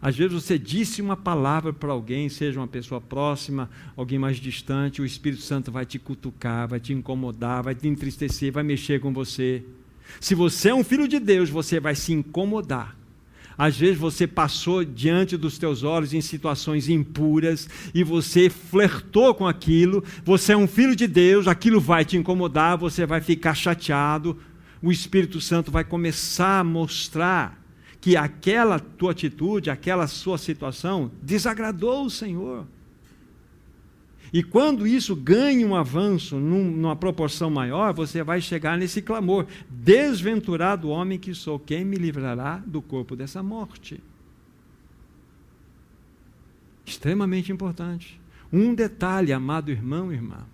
às vezes você disse uma palavra para alguém, seja uma pessoa próxima, alguém mais distante, o Espírito Santo vai te cutucar, vai te incomodar, vai te entristecer, vai mexer com você. Se você é um filho de Deus, você vai se incomodar. Às vezes você passou diante dos teus olhos em situações impuras e você flertou com aquilo, você é um filho de Deus, aquilo vai te incomodar, você vai ficar chateado, o Espírito Santo vai começar a mostrar que aquela tua atitude, aquela sua situação desagradou o Senhor. E quando isso ganha um avanço numa proporção maior, você vai chegar nesse clamor: desventurado homem que sou, quem me livrará do corpo dessa morte? Extremamente importante. Um detalhe, amado irmão e irmã.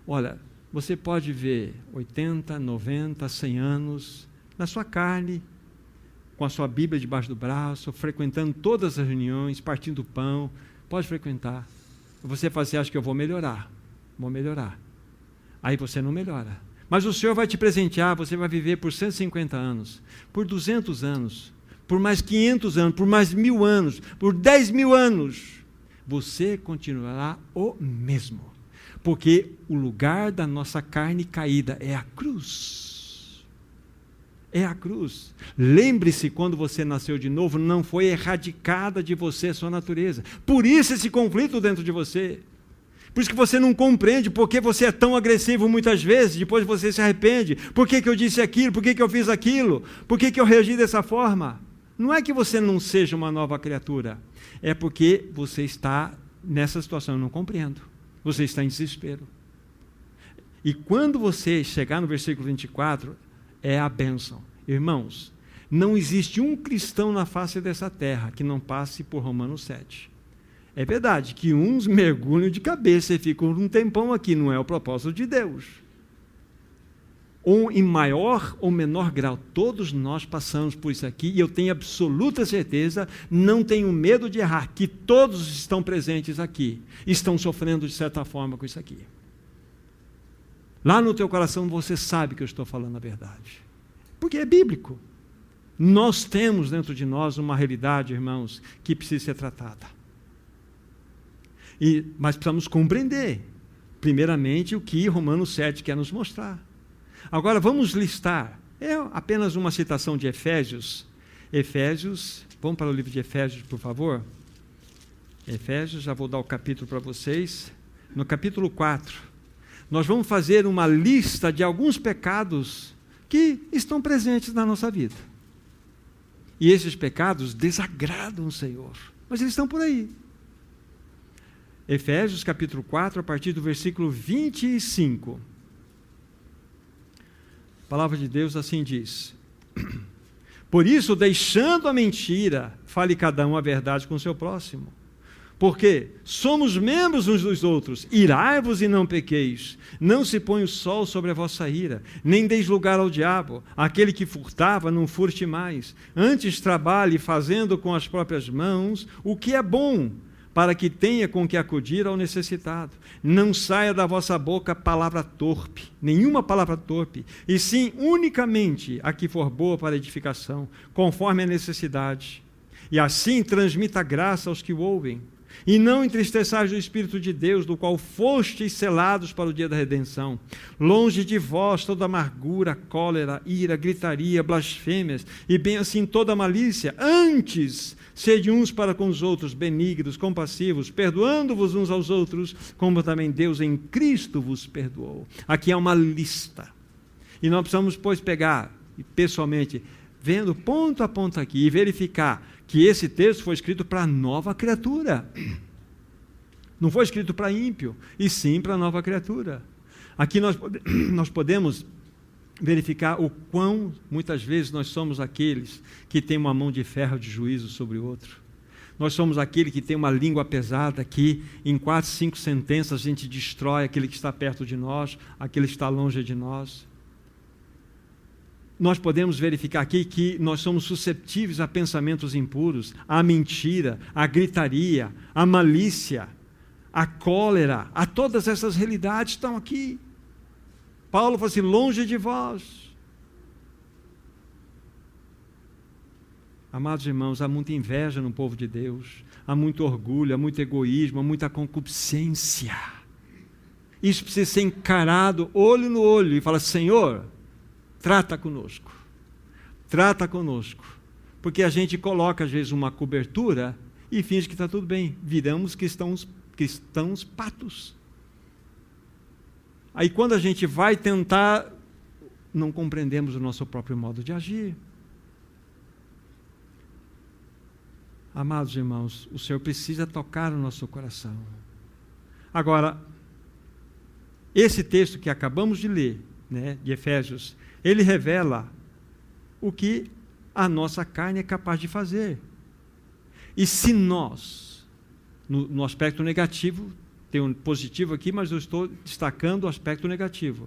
Olha, você pode ver 80, 90, 100 anos na sua carne, com a sua Bíblia debaixo do braço, frequentando todas as reuniões, partindo o pão, pode frequentar. Você fala assim: acha que eu vou melhorar. Vou melhorar. Aí você não melhora. Mas o Senhor vai te presentear, você vai viver por 150 anos, por 200 anos, por mais 500 anos, por mais 1000 anos, por 10.000 anos. Você continuará o mesmo. Porque o lugar da nossa carne caída é a cruz. É a cruz. Lembre-se, quando você nasceu de novo, não foi erradicada de você a sua natureza. Por isso esse conflito dentro de você. Por isso que você não compreende por que você é tão agressivo muitas vezes, depois você se arrepende. Por que eu disse aquilo? Por que eu fiz aquilo? Por que eu reagi dessa forma? Não é que você não seja uma nova criatura. É porque você está nessa situação. Eu não compreendo. Você está em desespero. E quando você chegar no versículo 24, é a bênção. Irmãos, não existe um cristão na face dessa terra que não passe por Romanos 7. É verdade que uns mergulham de cabeça e ficam um tempão aqui, não é o propósito de Deus. Ou em maior ou menor grau, todos nós passamos por isso aqui, e eu tenho absoluta certeza, não tenho medo de errar, que todos estão presentes aqui, estão sofrendo de certa forma com isso aqui. Lá no teu coração você sabe que eu estou falando a verdade, porque é bíblico. Nós temos dentro de nós uma realidade, irmãos, que precisa ser tratada. Mas precisamos compreender, primeiramente, o que Romanos 7 quer nos mostrar. Agora vamos listar, é apenas uma citação de Efésios. Vamos para o livro de Efésios, por favor. Efésios, já vou dar o capítulo para vocês. No capítulo 4, nós vamos fazer uma lista de alguns pecados que estão presentes na nossa vida. E esses pecados desagradam o Senhor, mas eles estão por aí. Efésios capítulo 4, a partir do versículo 25. A palavra de Deus assim diz: por isso, deixando a mentira, fale cada um a verdade com o seu próximo. Porque somos membros uns dos outros. Irai-vos e não pequeis. Não se põe o sol sobre a vossa ira, nem deis lugar ao diabo. Aquele que furtava, não furte mais. Antes trabalhe fazendo com as próprias mãos o que é bom, para que tenha com que acudir ao necessitado. Não saia da vossa boca palavra torpe, nenhuma palavra torpe, e sim unicamente a que for boa para edificação, conforme a necessidade. E assim transmita graça aos que o ouvem. E não entristeçais o Espírito de Deus, do qual fostes selados para o dia da redenção. Longe de vós toda amargura, cólera, ira, gritaria, blasfêmias, e bem assim toda malícia. Antes, sede uns para com os outros benignos, compassivos, perdoando-vos uns aos outros, como também Deus em Cristo vos perdoou. Aqui é uma lista. E nós precisamos, pois, pegar, pessoalmente, vendo ponto a ponto aqui, e verificar que esse texto foi escrito para a nova criatura. Não foi escrito para ímpio, e sim para a nova criatura. Aqui nós podemos verificar o quão, muitas vezes, nós somos aqueles que têm uma mão de ferro de juízo sobre o outro. Nós somos aquele que tem uma língua pesada, que em 4, 5 sentenças a gente destrói aquele que está perto de nós, aquele que está longe de nós. Nós podemos verificar aqui que nós somos susceptíveis a pensamentos impuros, à mentira, à gritaria, à malícia, à cólera, a todas essas realidades estão aqui. Paulo fala assim: longe de vós. Amados irmãos, há muita inveja no povo de Deus, há muito orgulho, há muito egoísmo, há muita concupiscência. Isso precisa ser encarado olho no olho e falar: Senhor, trata conosco, porque a gente coloca às vezes uma cobertura e finge que está tudo bem, viramos cristãos patos. Aí quando a gente vai tentar, não compreendemos o nosso próprio modo de agir. Amados irmãos, o Senhor precisa tocar o nosso coração. Agora, esse texto que acabamos de ler, né, de Efésios, ele revela o que a nossa carne é capaz de fazer. E se nós, no aspecto negativo, tem um positivo aqui, mas eu estou destacando o aspecto negativo.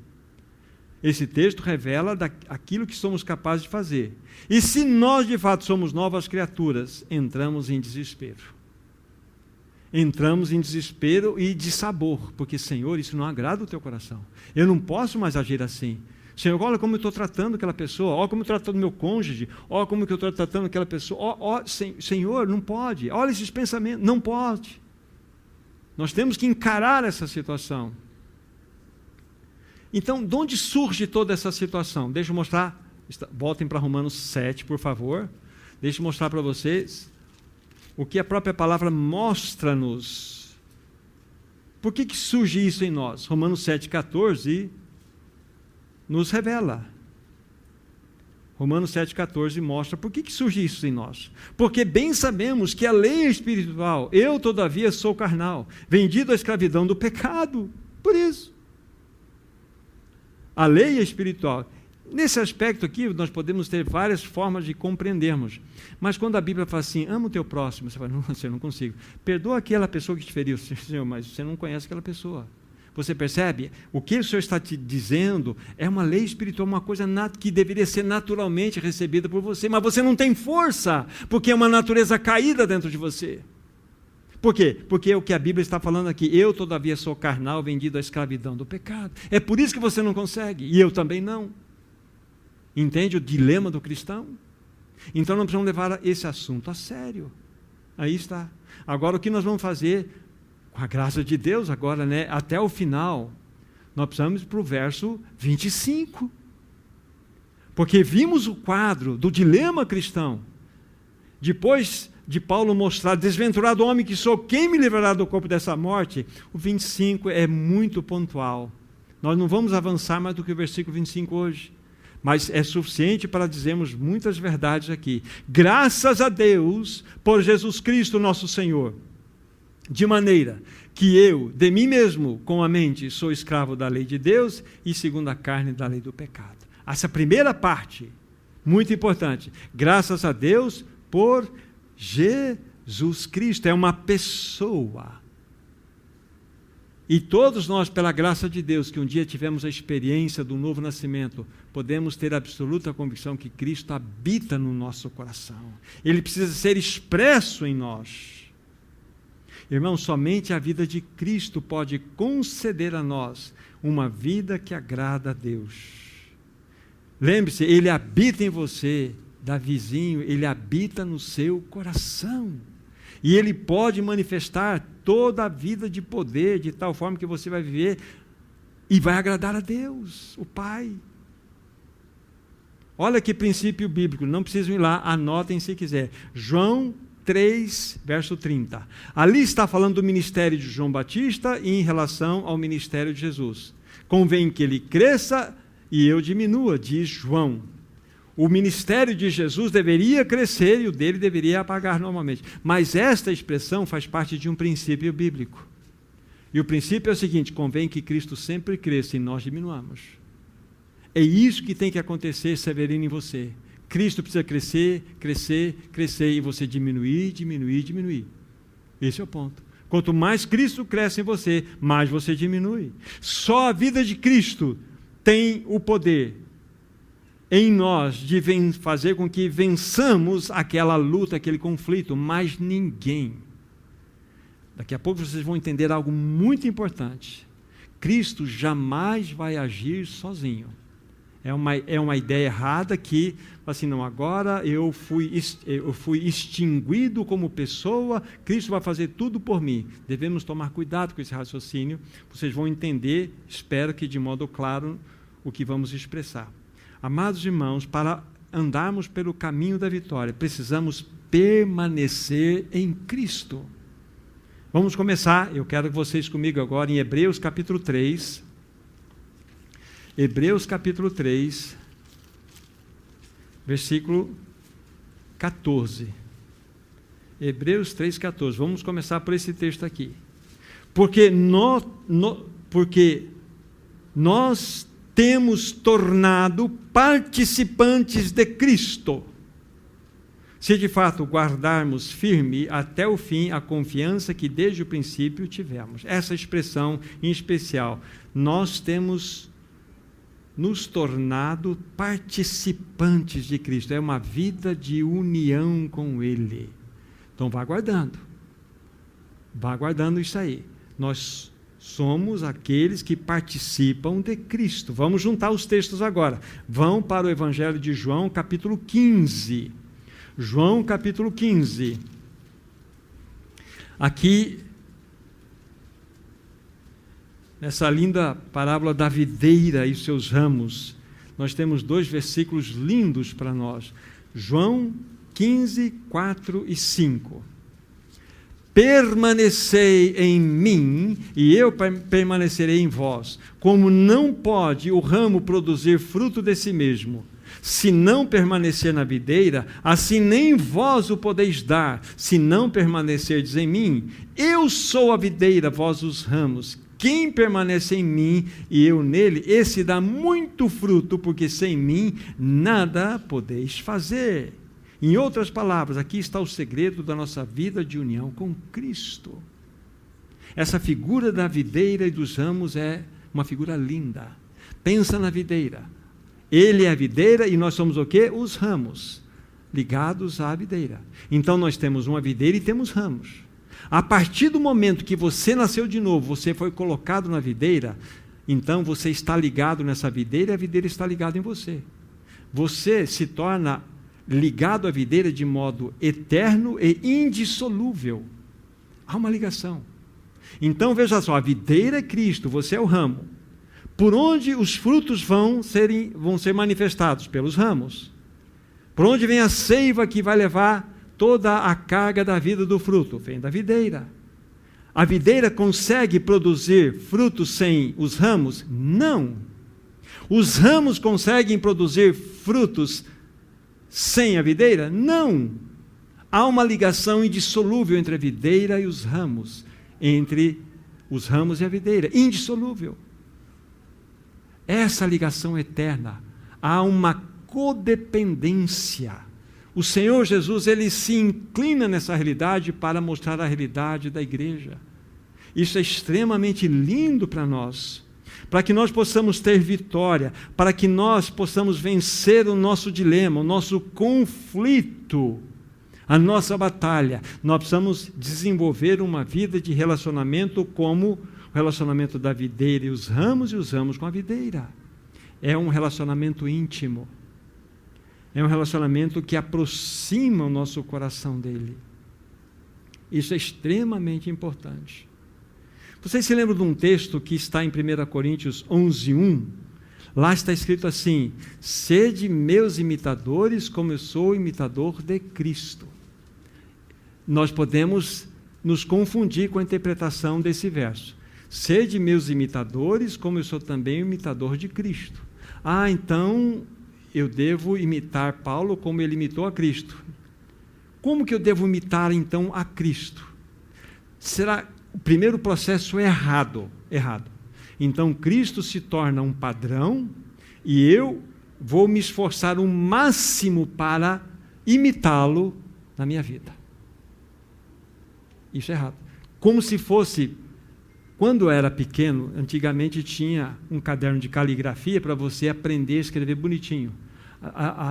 Esse texto revela aquilo que somos capazes de fazer. E se nós, de fato, somos novas criaturas, entramos em desespero. Entramos em desespero e dissabor, porque, Senhor, isso não agrada o teu coração. Eu não posso mais agir assim. Senhor, olha como eu estou tratando aquela pessoa, olha como eu estou tratando meu cônjuge, olha como eu estou tratando aquela pessoa. Senhor, não pode. Olha esses pensamentos, não pode. Nós temos que encarar essa situação. Então, de onde surge toda essa situação? Deixa eu mostrar, voltem para Romanos 7, por favor. Deixa eu mostrar para vocês o que a própria palavra mostra-nos. Por que surge isso em nós? Romanos 7,14 nos revela. Romanos 7,14 mostra por que surge isso em nós. Porque bem sabemos que a lei é espiritual, eu, todavia, sou carnal, vendido à escravidão do pecado. Por isso. A lei é espiritual. Nesse aspecto aqui, nós podemos ter várias formas de compreendermos. Mas quando a Bíblia fala assim, ama o teu próximo, você fala, não, eu não consigo. Perdoa aquela pessoa que te feriu. Senhor, mas você não conhece aquela pessoa. Você percebe? O que o Senhor está te dizendo é uma lei espiritual, uma coisa que deveria ser naturalmente recebida por você, mas você não tem força, porque é uma natureza caída dentro de você. Por quê? Porque é o que a Bíblia está falando aqui. Eu, todavia, sou carnal, vendido à escravidão do pecado. É por isso que você não consegue, e eu também não. Entende o dilema do cristão? Então, nós precisamos levar esse assunto a sério. Aí está. Agora, o que nós vamos fazer, com a graça de Deus, agora, né, até o final, nós precisamos ir para o verso 25. Porque vimos o quadro do dilema cristão. Depois de Paulo mostrar, desventurado homem que sou, quem me livrará do corpo dessa morte? O 25 é muito pontual. Nós não vamos avançar mais do que o versículo 25 hoje, mas é suficiente para dizermos muitas verdades aqui. Graças a Deus por Jesus Cristo nosso Senhor, de maneira que eu, de mim mesmo, com a mente, sou escravo da lei de Deus e segundo a carne da lei do pecado. Essa primeira parte, muito importante. Graças a Deus por Jesus Cristo, é uma pessoa. E todos nós, pela graça de Deus, que um dia tivemos a experiência do novo nascimento, podemos ter absoluta convicção que Cristo habita no nosso coração. Ele precisa ser expresso em nós. Irmão, somente a vida de Cristo pode conceder a nós uma vida que agrada a Deus. Lembre-se, Ele habita em você. Davizinho, ele habita no seu coração. E ele pode manifestar toda a vida de poder, de tal forma que você vai viver e vai agradar a Deus, o Pai. Olha que princípio bíblico, não precisam ir lá, anotem se quiser. João 3, verso 30. Ali está falando do ministério de João Batista e em relação ao ministério de Jesus. Convém que ele cresça e eu diminua, diz João. O ministério de Jesus deveria crescer e o dele deveria apagar normalmente. Mas esta expressão faz parte de um princípio bíblico. E o princípio é o seguinte: convém que Cristo sempre cresça e nós diminuamos. É isso que tem que acontecer, Severino, em você. Cristo precisa crescer, crescer, crescer e você diminuir, diminuir, diminuir. Esse é o ponto. Quanto mais Cristo cresce em você, mais você diminui. Só a vida de Cristo tem o poder em nós de fazer com que vençamos aquela luta, aquele conflito, mas ninguém. Daqui a pouco vocês vão entender algo muito importante. Cristo jamais vai agir sozinho. É uma ideia errada que, assim, não, agora eu fui extinguido como pessoa, Cristo vai fazer tudo por mim. Devemos tomar cuidado com esse raciocínio. Vocês vão entender, espero que de modo claro, o que vamos expressar. Amados irmãos, para andarmos pelo caminho da vitória, precisamos permanecer em Cristo. Vamos começar, eu quero que vocês comigo agora em Hebreus capítulo 3. Hebreus capítulo 3, versículo 14. Hebreus 3, 14. Vamos começar por esse texto aqui. Porque nós temos tornado participantes de Cristo, se de fato guardarmos firme até o fim a confiança que desde o princípio tivemos. Essa expressão em especial, nós temos nos tornado participantes de Cristo, é uma vida de união com Ele. Então vá guardando isso aí. Nós somos aqueles que participam de Cristo. Vamos juntar os textos agora. Vão para o Evangelho de João, capítulo 15. João, capítulo 15. Aqui, nessa linda parábola da videira e seus ramos, nós temos 2 versículos lindos para nós. João 15, 4 e 5. Permanecei em mim, e eu permanecerei em vós. Como não pode o ramo produzir fruto de si mesmo, se não permanecer na videira, assim nem vós o podeis dar, se não permanecerdes em mim. Eu sou a videira, vós os ramos. Quem permanece em mim e eu nele, esse dá muito fruto, porque sem mim nada podeis fazer. Em outras palavras, aqui está o segredo da nossa vida de união com Cristo. Essa figura da videira e dos ramos é uma figura linda. Pensa na videira. Ele é a videira e nós somos o quê? Os ramos, ligados à videira. Então nós temos uma videira e temos ramos. A partir do momento que você nasceu de novo, você foi colocado na videira, então você está ligado nessa videira e a videira está ligada em você. Você se torna ligado à videira de modo eterno e indissolúvel. Há uma ligação. Então veja só, a videira é Cristo, você é o ramo. Por onde os frutos vão ser manifestados? Pelos ramos. Por onde vem a seiva que vai levar toda a carga da vida do fruto? Vem da videira. A videira consegue produzir frutos sem os ramos? Não. Os ramos conseguem produzir frutos sem a videira? Não. Há uma ligação indissolúvel entre a videira e os ramos, entre os ramos e a videira, indissolúvel. Essa ligação eterna, há uma codependência. O Senhor Jesus, ele se inclina nessa realidade para mostrar a realidade da igreja. Isso é extremamente lindo para nós, para que nós possamos ter vitória, para que nós possamos vencer o nosso dilema, o nosso conflito, a nossa batalha. Nós precisamos desenvolver uma vida de relacionamento como o relacionamento da videira e os ramos com a videira. É um relacionamento íntimo. É um relacionamento que aproxima o nosso coração dele. Isso é extremamente importante. Vocês se lembram de um texto que está em 1 Coríntios 11:1? Lá está escrito assim: sede meus imitadores, como eu sou imitador de Cristo. Nós podemos nos confundir com a interpretação desse verso. Sede meus imitadores, como eu sou também imitador de Cristo. Então eu devo imitar Paulo como ele imitou a Cristo. Como que eu devo imitar então a Cristo? O primeiro processo é errado. Então Cristo se torna um padrão e eu vou me esforçar o máximo para imitá-lo na minha vida. Isso é errado. Como se fosse, quando eu era pequeno, antigamente tinha um caderno de caligrafia para você aprender a escrever bonitinho.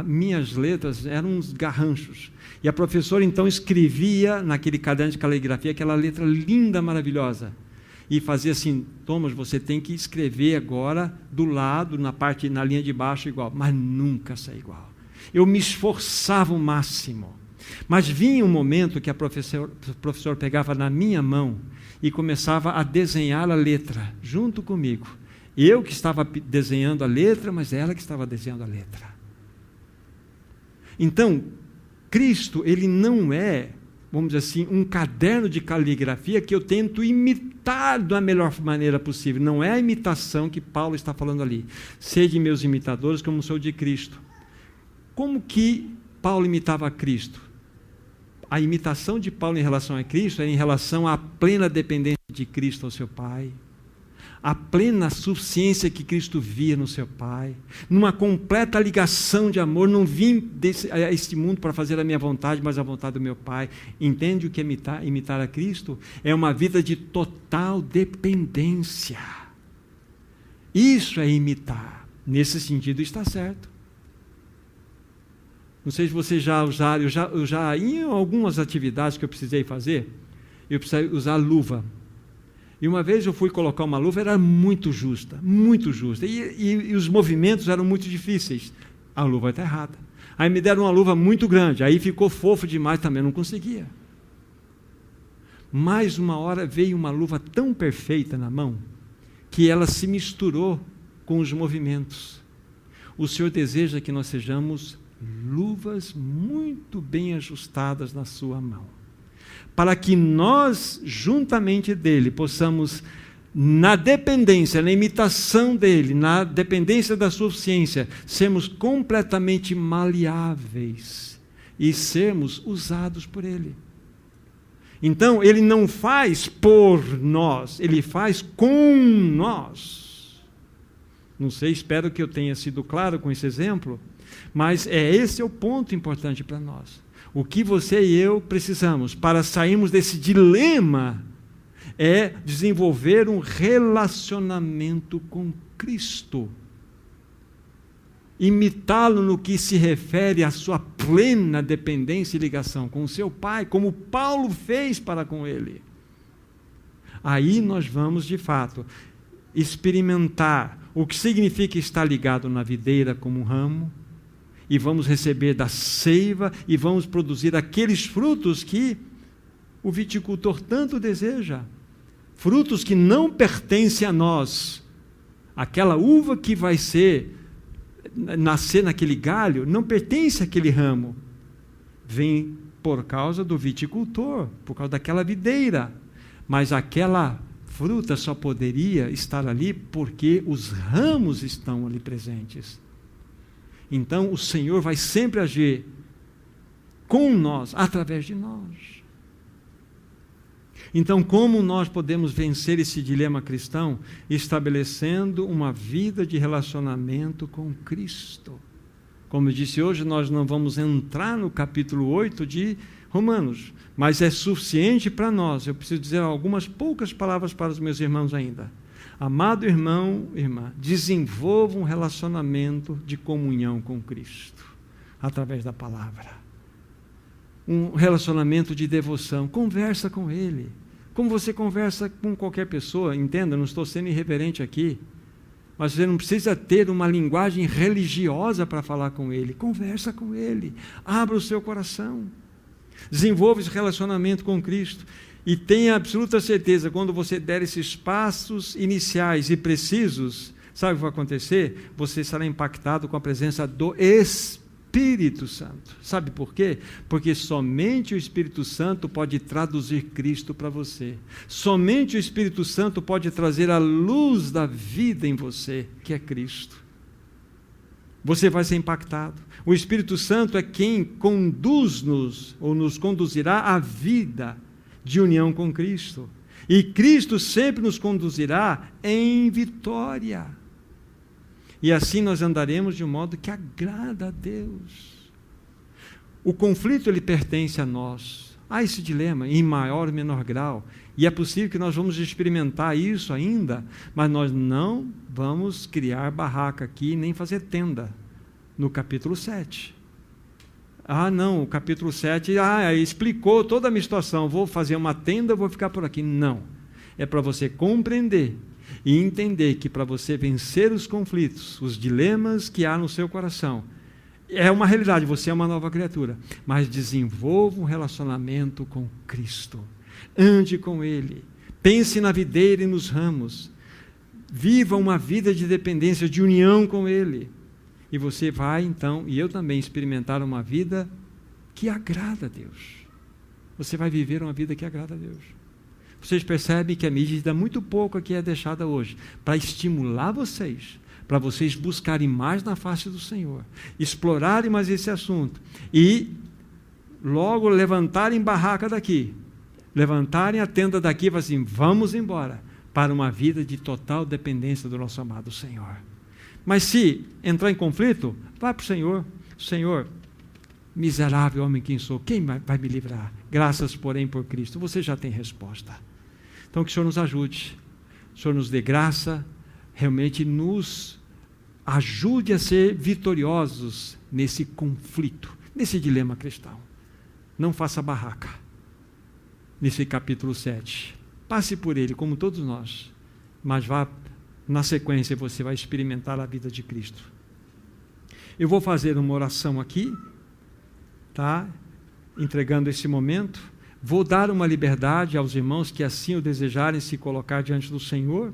Minhas letras eram uns garranchos. E a professora então escrevia naquele caderno de caligrafia aquela letra linda, maravilhosa. E fazia assim: Thomas, você tem que escrever agora do lado, na linha de baixo igual. Mas nunca sai igual. Eu me esforçava o máximo. Mas vinha um momento que o professor pegava na minha mão e começava a desenhar a letra junto comigo. Eu que estava desenhando a letra, mas ela que estava desenhando a letra. Então, Cristo, ele não é, vamos dizer assim, um caderno de caligrafia que eu tento imitar da melhor maneira possível. Não é a imitação que Paulo está falando ali. Sede meus imitadores, como sou de Cristo. Como que Paulo imitava a Cristo? a imitação de Paulo em relação a Cristo é em relação à plena dependência de Cristo ao seu Pai, a plena suficiência que Cristo via no seu Pai, numa completa ligação de amor. Não vim a este mundo para fazer a minha vontade, mas a vontade do meu Pai. Entende o que é imitar a Cristo? É uma vida de total dependência. Isso é imitar. Nesse sentido está certo. Não sei se vocês já usaram, eu já em algumas atividades que eu precisei fazer, eu precisei usar luva. E uma vez eu fui colocar uma luva, era muito justa, e os movimentos eram muito difíceis. A luva está errada. Aí me deram uma luva muito grande, aí ficou fofo demais, também não conseguia. Mais uma hora veio uma luva tão perfeita na mão, que ela se misturou com os movimentos. O Senhor deseja que nós sejamos luvas muito bem ajustadas na sua mão, para que nós, juntamente dele, possamos, na dependência, na imitação dele, na dependência da suficiência, sermos completamente maleáveis e sermos usados por ele. Então, ele não faz por nós, ele faz com nós. Não sei, espero que eu tenha sido claro com esse exemplo, mas esse é o ponto importante para nós. O que você e eu precisamos para sairmos desse dilema é desenvolver um relacionamento com Cristo. Imitá-lo no que se refere à sua plena dependência e ligação com o seu Pai, como Paulo fez para com ele. Aí nós vamos, de fato, experimentar o que significa estar ligado na videira como um ramo, e vamos receber da seiva, e vamos produzir aqueles frutos que o viticultor tanto deseja. Frutos que não pertencem a nós. Aquela uva que vai nascer naquele galho, não pertence àquele ramo. Vem por causa do viticultor, por causa daquela videira. Mas aquela fruta só poderia estar ali porque os ramos estão ali presentes. Então, o Senhor vai sempre agir com nós, através de nós. Então, como nós podemos vencer esse dilema cristão? Estabelecendo uma vida de relacionamento com Cristo. Como eu disse hoje, nós não vamos entrar no capítulo 8 de Romanos, mas é suficiente para nós. Eu preciso dizer algumas poucas palavras para os meus irmãos ainda. Amado irmão, irmã, desenvolva um relacionamento de comunhão com Cristo, através da palavra. Um relacionamento de devoção, conversa com Ele, como você conversa com qualquer pessoa, entenda, não estou sendo irreverente aqui, mas você não precisa ter uma linguagem religiosa para falar com Ele, conversa com Ele, abra o seu coração, desenvolva esse relacionamento com Cristo. E tenha absoluta certeza, quando você der esses passos iniciais e precisos, sabe o que vai acontecer? Você será impactado com a presença do Espírito Santo. Sabe por quê? Porque somente o Espírito Santo pode traduzir Cristo para você. Somente o Espírito Santo pode trazer a luz da vida em você, que é Cristo. Você vai ser impactado. O Espírito Santo é quem conduz-nos, ou nos conduzirá à vida de união com Cristo. E Cristo sempre nos conduzirá em vitória. E assim nós andaremos de um modo que agrada a Deus. O conflito, ele pertence a nós. Há esse dilema, em maior ou menor grau. E é possível que nós vamos experimentar isso ainda, mas nós não vamos criar barraca aqui, nem fazer tenda, no capítulo 7. Ah, não, o capítulo 7, explicou toda a minha situação, vou fazer uma tenda, vou ficar por aqui. Não, é para você compreender e entender que para você vencer os conflitos, os dilemas que há no seu coração, é uma realidade, você é uma nova criatura, mas desenvolva um relacionamento com Cristo, ande com Ele, pense na videira e nos ramos, viva uma vida de dependência, de união com Ele. E você vai, então, e eu também, experimentar uma vida que agrada a Deus. Você vai viver uma vida que agrada a Deus. Vocês percebem que a medida muito pouco aqui é deixada hoje para estimular vocês, para vocês buscarem mais na face do Senhor, explorarem mais esse assunto e logo levantarem barraca daqui, levantarem a tenda daqui e falar assim, vamos embora, para uma vida de total dependência do nosso amado Senhor. Mas se entrar em conflito, vá para o Senhor. Senhor, miserável homem quem sou, quem vai me livrar? Graças, porém, por Cristo. Você já tem resposta. Então, que o Senhor nos ajude. O Senhor nos dê graça, realmente nos ajude a ser vitoriosos nesse conflito, nesse dilema cristão. Não faça barraca. Nesse capítulo 7. Passe por ele, como todos nós. Mas vá, na sequência, você vai experimentar a vida de Cristo. Eu vou fazer uma oração aqui, tá? Entregando esse momento. Vou dar uma liberdade aos irmãos que assim o desejarem se colocar diante do Senhor.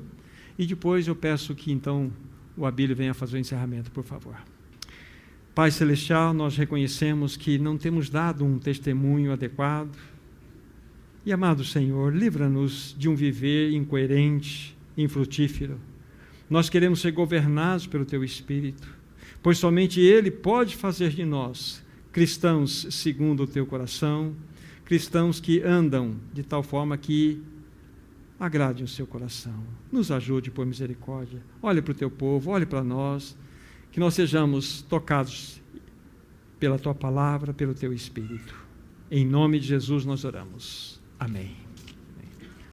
E depois eu peço que, então, o Abílio venha fazer o encerramento, por favor. Pai Celestial, nós reconhecemos que não temos dado um testemunho adequado. E, amado Senhor, livra-nos de um viver incoerente, infrutífero. Nós queremos ser governados pelo Teu Espírito, pois somente Ele pode fazer de nós cristãos segundo o Teu coração, cristãos que andam de tal forma que agrade o Seu coração. Nos ajude por misericórdia. Olhe para o Teu povo, olhe para nós, que nós sejamos tocados pela Tua palavra, pelo Teu Espírito. Em nome de Jesus nós oramos. Amém.